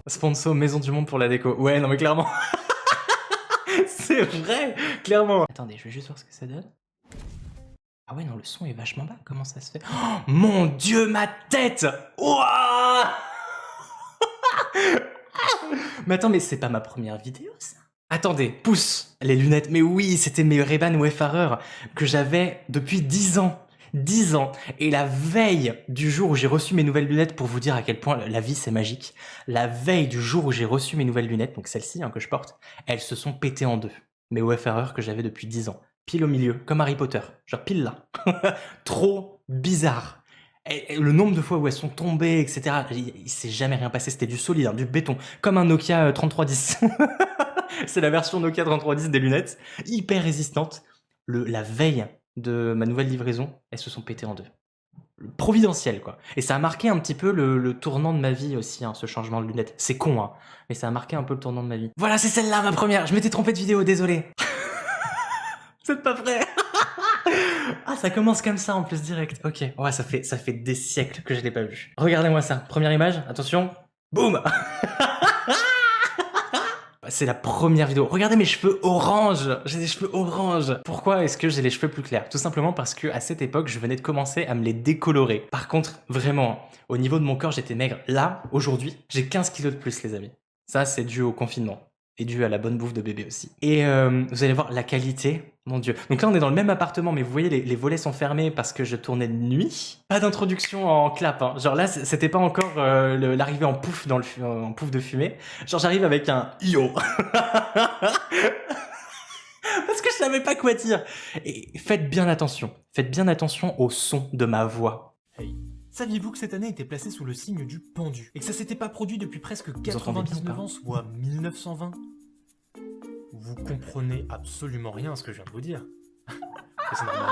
Sponsor Maison du Monde pour la déco. Ouais, non mais clairement. C'est vrai, clairement. Attendez, je vais juste voir ce que ça donne. Ah ouais, non, le son est vachement bas. Comment ça se fait? Oh, mon Dieu, ma tête! Ouah. Mais attends, mais c'est pas ma première vidéo, ça? Attendez, pousse les lunettes. Mais oui, c'était mes Ray-Ban Wayfarer que j'avais depuis 10 ans. 10 ans. Et la veille du jour où j'ai reçu mes nouvelles lunettes, pour vous dire à quel point la vie c'est magique, la veille du jour où j'ai reçu mes nouvelles lunettes, donc celles-ci que je porte, elles se sont pétées en deux. Mes Wayfarer que j'avais depuis 10 ans. Pile au milieu, comme Harry Potter. Genre pile là. Trop bizarre. Et le nombre de fois où elles sont tombées, etc. Il s'est jamais rien passé, c'était du solide, hein, du béton. Comme un Nokia 3310. C'est la version Nokia 3310 des lunettes. Hyper résistante. La veille de ma nouvelle livraison, elles se sont pétées en deux. Providentiel, quoi. Et ça a marqué un petit peu le tournant de ma vie aussi, hein, ce changement de lunettes. C'est con, hein, mais ça a marqué un peu le tournant de ma vie. Voilà, c'est celle-là, ma première. Je m'étais trompé de vidéo, désolé. Vous êtes pas prêts? Ah, ça commence comme ça en plus direct. Ok, ouais, ça fait des siècles que je l'ai pas vu. Regardez-moi ça. Première image, attention. Boum. C'est la première vidéo. Regardez mes cheveux orange. J'ai des cheveux orange. Pourquoi est-ce que j'ai les cheveux plus clairs? Tout simplement parce que à cette époque, je venais de commencer à me les décolorer. Par contre, vraiment, au niveau de mon corps, j'étais maigre. Là, aujourd'hui, j'ai 15 kilos de plus, les amis. Ça, c'est dû au confinement et dû à la bonne bouffe de bébé aussi. Et vous allez voir la qualité, mon Dieu. Donc là, on est dans le même appartement, mais vous voyez, les volets sont fermés parce que je tournais de nuit. Pas d'introduction en clap, hein. Genre là, c'était pas encore l'arrivée en pouf en pouf de fumée. Genre j'arrive avec un yo. Parce que je savais pas quoi dire. Et faites bien attention au son de ma voix. Hey. Saviez-vous que cette année était placée sous le signe du pendu et que ça s'était pas produit depuis presque entendez bien ou 99 pas ans, soit 1920? Vous comprenez absolument rien à ce que je viens de vous dire. Mais c'est normal.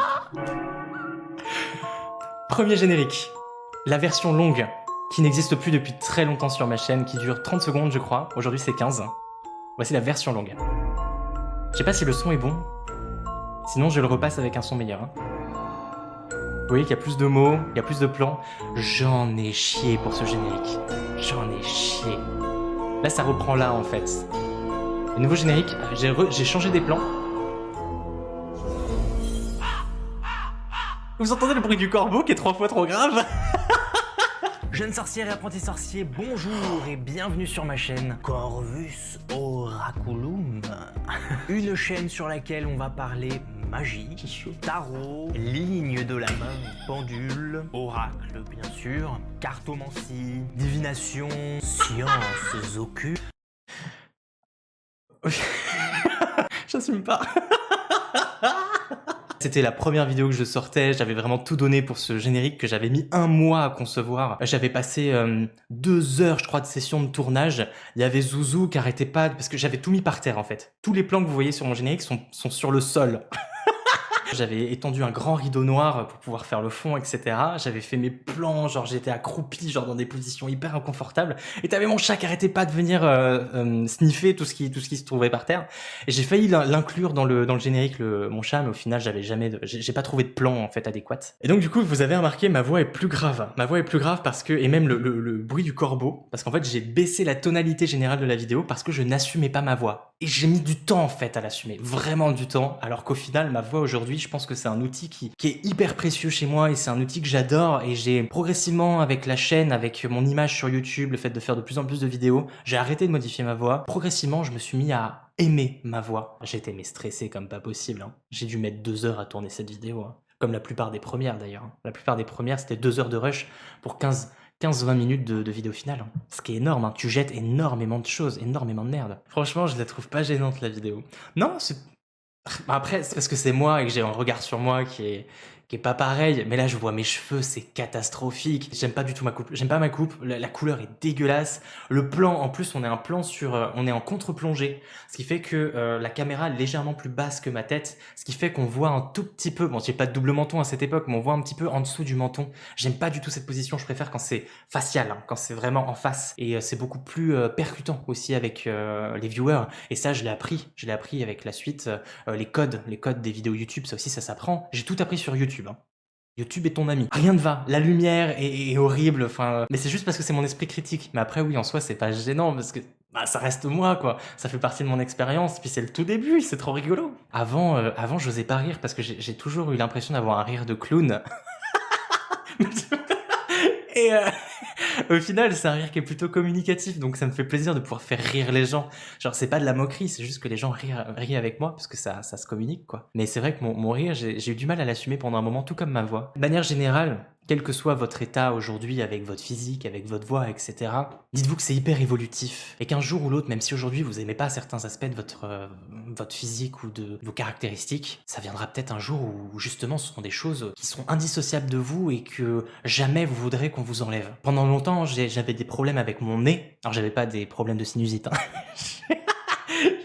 Premier générique. La version longue, qui n'existe plus depuis très longtemps sur ma chaîne, qui dure 30 secondes je crois. Aujourd'hui c'est 15. Voici la version longue. Je sais pas si le son est bon. Sinon je le repasse avec un son meilleur. Hein. Vous voyez qu'il y a plus de mots, il y a plus de plans. J'en ai chié pour ce générique. J'en ai chié. Là, ça reprend là, en fait. Le nouveau générique, j'ai changé des plans. Vous entendez le bruit du corbeau qui est 3 fois trop grave? Jeune sorcière et apprenti sorcier, bonjour et bienvenue sur ma chaîne Corvus Oraculum. Une chaîne sur laquelle on va parler magie, tarot, ligne de la main, pendule, oracle bien sûr, cartomancie, divination, sciences occultes. J'assume pas. C'était la première vidéo que je sortais, j'avais vraiment tout donné pour ce générique que j'avais mis 1 mois à concevoir. J'avais passé 2 heures, je crois, de session de tournage. Il y avait Zouzou qui arrêtait pas, parce que j'avais tout mis par terre en fait. Tous les plans que vous voyez sur mon générique sont sur le sol. J'avais étendu un grand rideau noir pour pouvoir faire le fond, etc. J'avais fait mes plans, genre j'étais accroupi, genre dans des positions hyper inconfortables. Et t'avais mon chat qui arrêtait pas de venir sniffer tout ce qui se trouvait par terre. Et j'ai failli l'inclure dans le générique, mon chat, mais au final j'ai pas trouvé de plan en fait adéquat. Et donc du coup, vous avez remarqué, ma voix est plus grave. Ma voix est plus grave parce que, et même le bruit du corbeau, parce qu'en fait j'ai baissé la tonalité générale de la vidéo parce que je n'assumais pas ma voix. Et j'ai mis du temps en fait à l'assumer, vraiment du temps, alors qu'au final ma voix aujourd'hui, je pense que c'est un outil qui est hyper précieux chez moi et c'est un outil que j'adore et j'ai progressivement avec la chaîne, avec mon image sur YouTube, le fait de faire de plus en plus de vidéos, j'ai arrêté de modifier ma voix. Progressivement, je me suis mis à aimer ma voix. J'étais stressé comme pas possible. Hein. J'ai dû mettre 2 heures à tourner cette vidéo, hein. Comme la plupart des premières d'ailleurs. Hein. La plupart des premières, c'était 2 heures de rush pour 15-20 minutes de vidéo finale. Hein. Ce qui est énorme, hein. Tu jettes énormément de choses, énormément de merde. Franchement, je la trouve pas gênante la vidéo. Non, c'est... Après, c'est parce que c'est moi et que j'ai un regard sur moi qui est pas pareil. Mais là, je vois mes cheveux, c'est catastrophique. J'aime pas du tout ma coupe. J'aime pas ma coupe. La couleur est dégueulasse. Le plan, en plus, on est un plan sur, on est en contre-plongée. Ce qui fait que la caméra est légèrement plus basse que ma tête. Ce qui fait qu'on voit un tout petit peu, bon, j'ai pas de double menton à cette époque, mais on voit un petit peu en dessous du menton. J'aime pas du tout cette position. Je préfère quand c'est facial, hein, quand c'est vraiment en face. Et c'est beaucoup plus percutant aussi avec les viewers. Et ça, je l'ai appris avec la suite. Les codes des vidéos YouTube, ça aussi, ça s'apprend. J'ai tout appris sur YouTube. Hein. YouTube est ton ami. Rien ne va. La lumière est horrible. Enfin, mais c'est juste parce que c'est mon esprit critique. Mais après, oui, en soi, c'est pas gênant parce que bah, ça reste moi, quoi. Ça fait partie de mon expérience. Puis c'est le tout début. C'est trop rigolo. Avant, j'osais pas rire parce que j'ai toujours eu l'impression d'avoir un rire de clown. Et au final, c'est un rire qui est plutôt communicatif, donc ça me fait plaisir de pouvoir faire rire les gens. Genre, c'est pas de la moquerie, c'est juste que les gens rient avec moi, parce que ça se communique, quoi. Mais c'est vrai que mon rire, j'ai eu du mal à l'assumer pendant un moment, tout comme ma voix. De manière générale, quel que soit votre état aujourd'hui avec votre physique, avec votre voix, etc., dites-vous que c'est hyper évolutif. Et qu'un jour ou l'autre, même si aujourd'hui vous aimez pas certains aspects de votre physique ou de vos caractéristiques, ça viendra peut-être un jour où justement ce seront des choses qui seront indissociables de vous et que jamais vous voudrez qu'on vous enlève. Pendant longtemps, j'avais des problèmes avec mon nez. Alors j'avais pas des problèmes de sinusite, hein.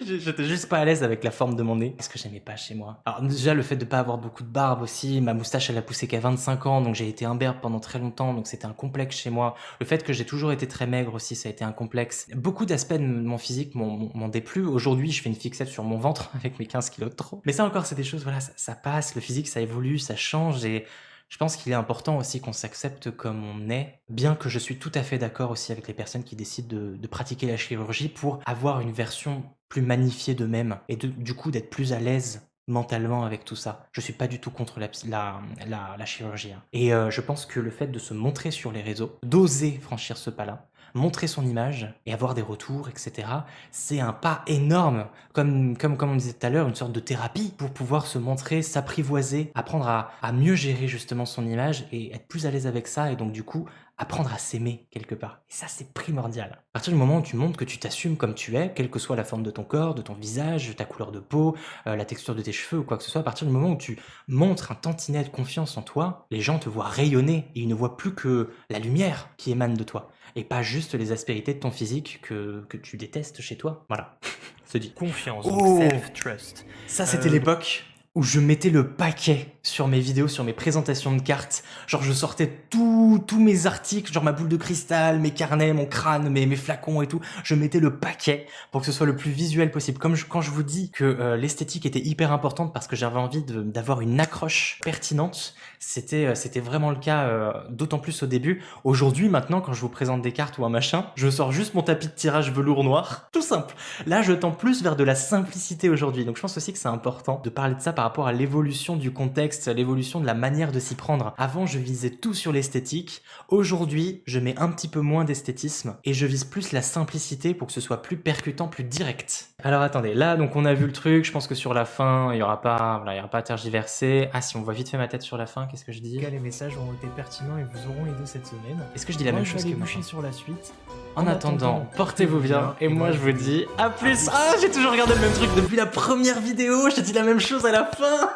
J'étais juste pas à l'aise avec la forme de mon nez. Qu'est-ce que j'aimais pas chez moi? Alors déjà, le fait de pas avoir beaucoup de barbe aussi. Ma moustache, elle a poussé qu'à 25 ans, donc j'ai été imberbe pendant très longtemps, donc c'était un complexe chez moi. Le fait que j'ai toujours été très maigre aussi, ça a été un complexe. Beaucoup d'aspects de mon physique m'ont déplu. Aujourd'hui, je fais une fixette sur mon ventre avec mes 15 kilos de trop. Mais ça encore, c'est des choses, voilà, ça passe. Le physique, ça évolue, ça change et... Je pense qu'il est important aussi qu'on s'accepte comme on est, bien que je suis tout à fait d'accord aussi avec les personnes qui décident de pratiquer la chirurgie pour avoir une version plus magnifiée d'eux-mêmes et du coup d'être plus à l'aise mentalement avec tout ça. Je suis pas du tout contre la chirurgie. Hein. Et je pense que le fait de se montrer sur les réseaux, d'oser franchir ce pas-là, montrer son image et avoir des retours, etc. C'est un pas énorme, comme on disait tout à l'heure, une sorte de thérapie pour pouvoir se montrer, s'apprivoiser, apprendre à mieux gérer justement son image et être plus à l'aise avec ça et donc du coup apprendre à s'aimer quelque part. Et ça, c'est primordial. À partir du moment où tu montres que tu t'assumes comme tu es, quelle que soit la forme de ton corps, de ton visage, ta couleur de peau, la texture de tes cheveux ou quoi que ce soit, à partir du moment où tu montres un tantinet de confiance en toi, les gens te voient rayonner et ils ne voient plus que la lumière qui émane de toi et pas juste les aspérités de ton physique que tu détestes chez toi. Voilà, se dit. Confiance, Oh. donc self-trust. Ça, c'était l'époque où je mettais le paquet sur mes vidéos, sur mes présentations de cartes. Genre, je sortais tous mes articles, genre ma boule de cristal, mes carnets, mon crâne, mes flacons et tout. Je mettais le paquet pour que ce soit le plus visuel possible. Quand je vous dis que l'esthétique était hyper importante parce que j'avais envie d'avoir une accroche pertinente, c'était vraiment le cas, d'autant plus au début. Aujourd'hui, maintenant, quand je vous présente des cartes ou un machin, je sors juste mon tapis de tirage velours noir. Tout simple. Là, je tends plus vers de la simplicité aujourd'hui. Donc, je pense aussi que c'est important de parler de ça par rapport à l'évolution du contexte, à l'évolution de la manière de s'y prendre. Avant, je visais tout sur l'esthétique. Aujourd'hui, je mets un petit peu moins d'esthétisme et je vise plus la simplicité pour que ce soit plus percutant, plus direct. Alors attendez, là, donc on a vu le truc. Je pense que sur la fin, il y aura pas à tergiverser. Ah, si on voit vite fait ma tête sur la fin, qu'est-ce que je dis? Les messages ont été pertinents et vous auront aidé cette semaine. Est-ce que je dis la même chose que moi? sur la suite. En attendant, portez-vous bien et moi je vous dis à plus. Ah, j'ai toujours regardé le même truc depuis la première vidéo, je te dis la même chose à la fin.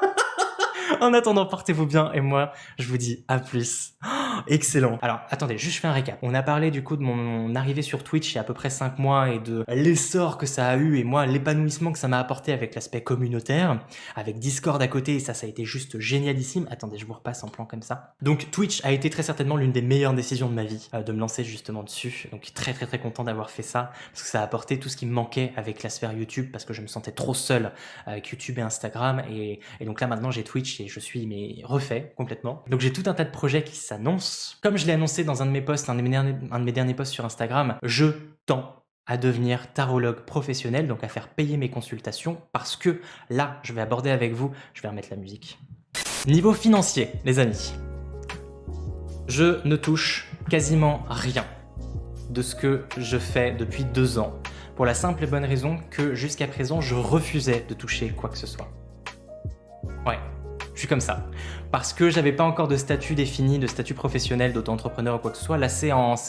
En attendant, portez-vous bien et moi je vous dis à plus. Oh, excellent. Alors attendez, juste je fais un récap. On a parlé du coup de mon arrivée sur Twitch il y a à peu près 5 mois et de l'essor que ça a eu et moi l'épanouissement que ça m'a apporté avec l'aspect communautaire, avec Discord à côté et ça a été juste génialissime. Attendez, je vous repasse en plan comme ça. Donc Twitch a été très certainement l'une des meilleures décisions de ma vie, de me lancer justement dessus. Donc très content d'avoir fait ça parce que ça a apporté tout ce qui me manquait avec la sphère YouTube parce que je me sentais trop seul avec YouTube et Instagram et donc là maintenant j'ai Twitch et je suis refait complètement. Donc j'ai tout un tas de projets qui s'annoncent. Comme je l'ai annoncé dans un de mes posts, un de mes derniers posts sur Instagram, je tends à devenir tarologue professionnel, donc à faire payer mes consultations parce que là, je vais aborder avec vous, je vais remettre la musique. Niveau financier, les amis, je ne touche quasiment rien de ce que je fais depuis 2 ans pour la simple et bonne raison que jusqu'à présent, je refusais de toucher quoi que ce soit. Ouais. Je suis comme ça. Parce que j'avais pas encore de statut défini, de statut professionnel, d'auto-entrepreneur ou quoi que ce soit. Là, c'est en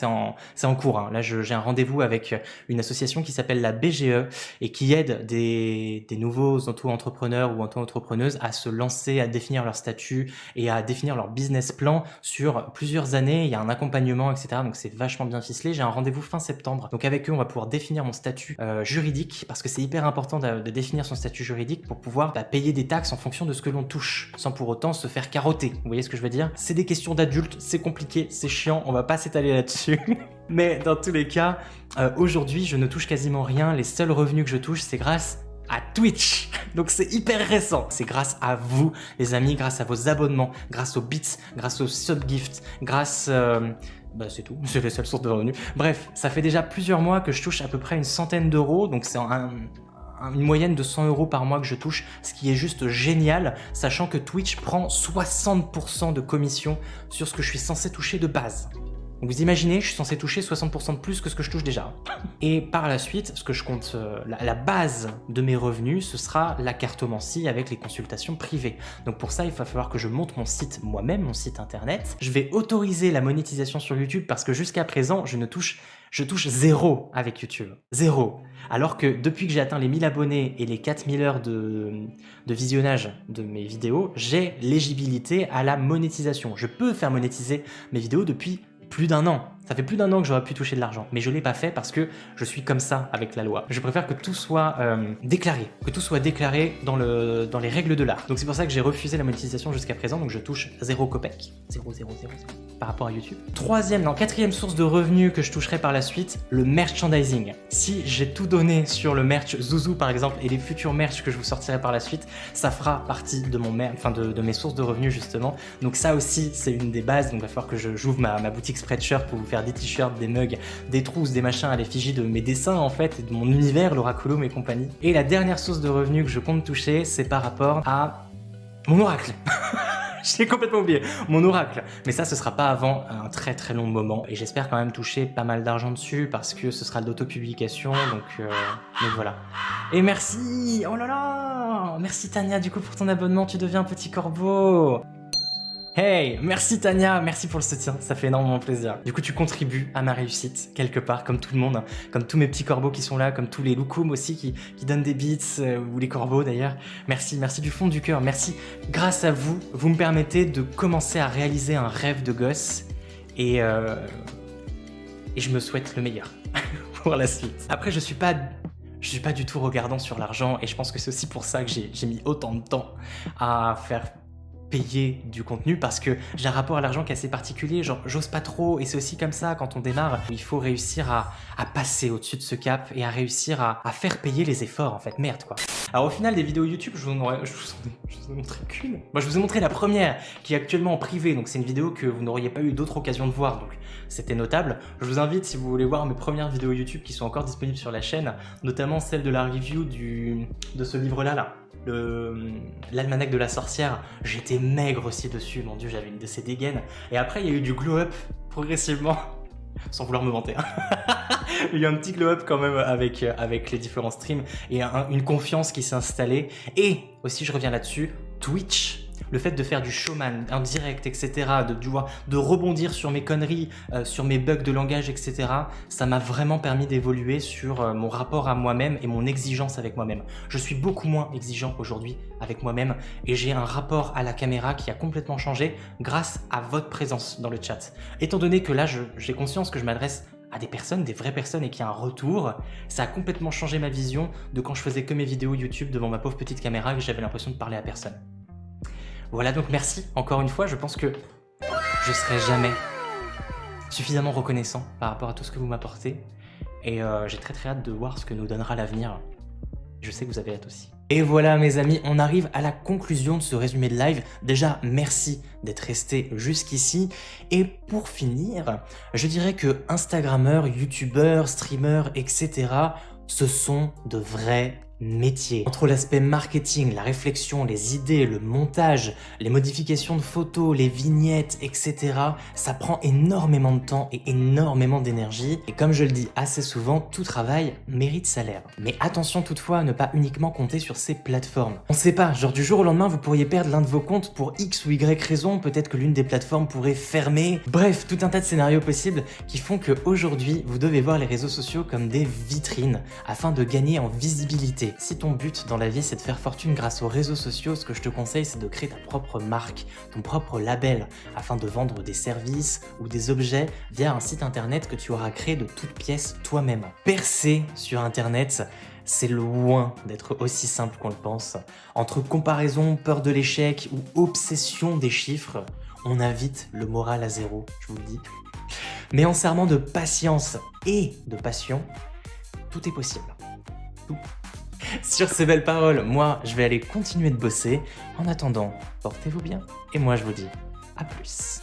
cours. Hein. Là, j'ai un rendez-vous avec une association qui s'appelle la BGE et qui aide des nouveaux auto-entrepreneurs ou auto-entrepreneuses à se lancer, à définir leur statut et à définir leur business plan sur plusieurs années. Il y a un accompagnement, etc. Donc, c'est vachement bien ficelé. J'ai un rendez-vous fin septembre. Donc, avec eux, on va pouvoir définir mon statut juridique parce que c'est hyper important de définir son statut juridique pour pouvoir payer des taxes en fonction de ce que l'on touche, sans pour autant se faire carotter. Vous voyez ce que je veux dire? C'est des questions d'adultes, c'est compliqué, c'est chiant, on va pas s'étaler là-dessus. Mais dans tous les cas, aujourd'hui, je ne touche quasiment rien. Les seuls revenus que je touche, c'est grâce à Twitch. Donc c'est hyper récent. C'est grâce à vous, les amis, grâce à vos abonnements, grâce aux bits, grâce aux subgifts, grâce... c'est tout, c'est les seules sources de revenus. Bref, ça fait déjà plusieurs mois que je touche à peu près une centaine d'euros, donc c'est une moyenne de 100 € par mois que je touche, ce qui est juste génial, sachant que Twitch prend 60% de commission sur ce que je suis censé toucher de base. Donc vous imaginez, je suis censé toucher 60% de plus que ce que je touche déjà. Et par la suite, ce que je compte, la base de mes revenus, ce sera la cartomancie avec les consultations privées. Donc pour ça, il va falloir que je monte mon site moi-même, mon site internet. Je vais autoriser la monétisation sur YouTube parce que jusqu'à présent, je touche 0 avec YouTube. 0. Alors que depuis que j'ai atteint les 1000 abonnés et les 4000 heures de visionnage de mes vidéos, j'ai l'éligibilité à la monétisation. Je peux faire monétiser mes vidéos depuis plus d'1 an. Ça fait plus d'1 an que j'aurais pu toucher de l'argent, mais je l'ai pas fait parce que je suis comme ça avec la loi. Je préfère que tout soit déclaré, dans les règles de l'art. Donc c'est pour ça que j'ai refusé la monétisation jusqu'à présent, donc je touche 0 copec, 0 par rapport à YouTube. Quatrième source de revenus que je toucherai par la suite, le merchandising. Si j'ai tout donné sur le merch Zouzou par exemple et les futurs merch que je vous sortirai par la suite, ça fera partie de de mes sources de revenus justement. Donc ça aussi c'est une des bases, donc il va falloir que j'ouvre ma boutique Spreadshirt pour vous faire des t-shirts, des mugs, des trousses, des machins à l'effigie de mes dessins en fait, et de mon univers, l'Oraculum et compagnie. Et la dernière source de revenus que je compte toucher, c'est par rapport à mon oracle. J'ai complètement oublié. Mon oracle. Mais ça, ce sera pas avant un très très long moment. Et j'espère quand même toucher pas mal d'argent dessus parce que ce sera de l'autopublication. Donc voilà. Et merci. Oh là là. Merci Tania du coup pour ton abonnement. Tu deviens un petit corbeau. Hey, merci Tania, merci pour le soutien, ça fait énormément plaisir. Du coup, tu contribues à ma réussite, quelque part, comme tout le monde, comme tous mes petits corbeaux qui sont là, comme tous les loukoums aussi qui donnent des beats, ou les corbeaux d'ailleurs. Merci, merci du fond du cœur, merci. Grâce à vous, vous me permettez de commencer à réaliser un rêve de gosse et je me souhaite le meilleur pour la suite. Après, je suis pas du tout regardant sur l'argent et je pense que c'est aussi pour ça que j'ai mis autant de temps à faire payer du contenu parce que j'ai un rapport à l'argent qui est assez particulier, genre j'ose pas trop et c'est aussi comme ça quand on démarre, il faut réussir à passer au-dessus de ce cap et à réussir à faire payer les efforts en fait, merde quoi. Alors au final des vidéos YouTube, je vous en ai montré qu'une. Moi je vous ai montré la première qui est actuellement en privé, donc c'est une vidéo que vous n'auriez pas eu d'autres occasions de voir, donc c'était notable. Je vous invite si vous voulez voir mes premières vidéos YouTube qui sont encore disponibles sur la chaîne, notamment celle de la review de ce livre-là, l'almanach de la sorcière. J'étais maigre aussi dessus, mon dieu, j'avais une de ces dégaines. Et après, il y a eu du glow-up progressivement, sans vouloir me vanter. Il y a eu un petit glow-up quand même avec les différents streams et une confiance qui s'est installée. Et aussi, je reviens là-dessus, Twitch. Le fait de faire du showman, un direct, etc., de rebondir sur mes conneries, sur mes bugs de langage, etc., ça m'a vraiment permis d'évoluer sur mon rapport à moi-même et mon exigence avec moi-même. Je suis beaucoup moins exigeant aujourd'hui avec moi-même et j'ai un rapport à la caméra qui a complètement changé grâce à votre présence dans le chat. Étant donné que là, j'ai conscience que je m'adresse à des personnes, des vraies personnes et qu'il y a un retour, ça a complètement changé ma vision de quand je faisais que mes vidéos YouTube devant ma pauvre petite caméra et que j'avais l'impression de parler à personne. Voilà, donc merci encore une fois, je pense que je serai jamais suffisamment reconnaissant par rapport à tout ce que vous m'apportez et j'ai très très hâte de voir ce que nous donnera l'avenir. Je sais que vous avez hâte aussi. Et voilà mes amis, on arrive à la conclusion de ce résumé de live. Déjà, merci d'être resté jusqu'ici. Et pour finir, je dirais que Instagrammeurs, YouTubeurs, streamers, etc. ce sont de vrais métiers. Entre l'aspect marketing, la réflexion, les idées, le montage, les modifications de photos, les vignettes, etc. ça prend énormément de temps et énormément d'énergie. Et comme je le dis assez souvent, tout travail mérite salaire. Mais attention toutefois à ne pas uniquement compter sur ces plateformes. On sait pas, genre du jour au lendemain, vous pourriez perdre l'un de vos comptes pour X ou Y raison, peut-être que l'une des plateformes pourrait fermer. Bref, tout un tas de scénarios possibles qui font qu'aujourd'hui, vous devez voir les réseaux sociaux comme des vitrines afin de gagner en visibilité. Si ton but dans la vie c'est de faire fortune grâce aux réseaux sociaux, ce que je te conseille c'est de créer ta propre marque, ton propre label, afin de vendre des services ou des objets via un site internet que tu auras créé de toutes pièces toi-même. Percer sur internet, c'est loin d'être aussi simple qu'on le pense. Entre comparaison, peur de l'échec ou obsession des chiffres, on a vite le moral à zéro, je vous le dis. Mais en serment de patience et de passion, tout est possible. Tout. Sur ces belles paroles, moi, je vais aller continuer de bosser. En attendant, portez-vous bien. Et moi, je vous dis à plus.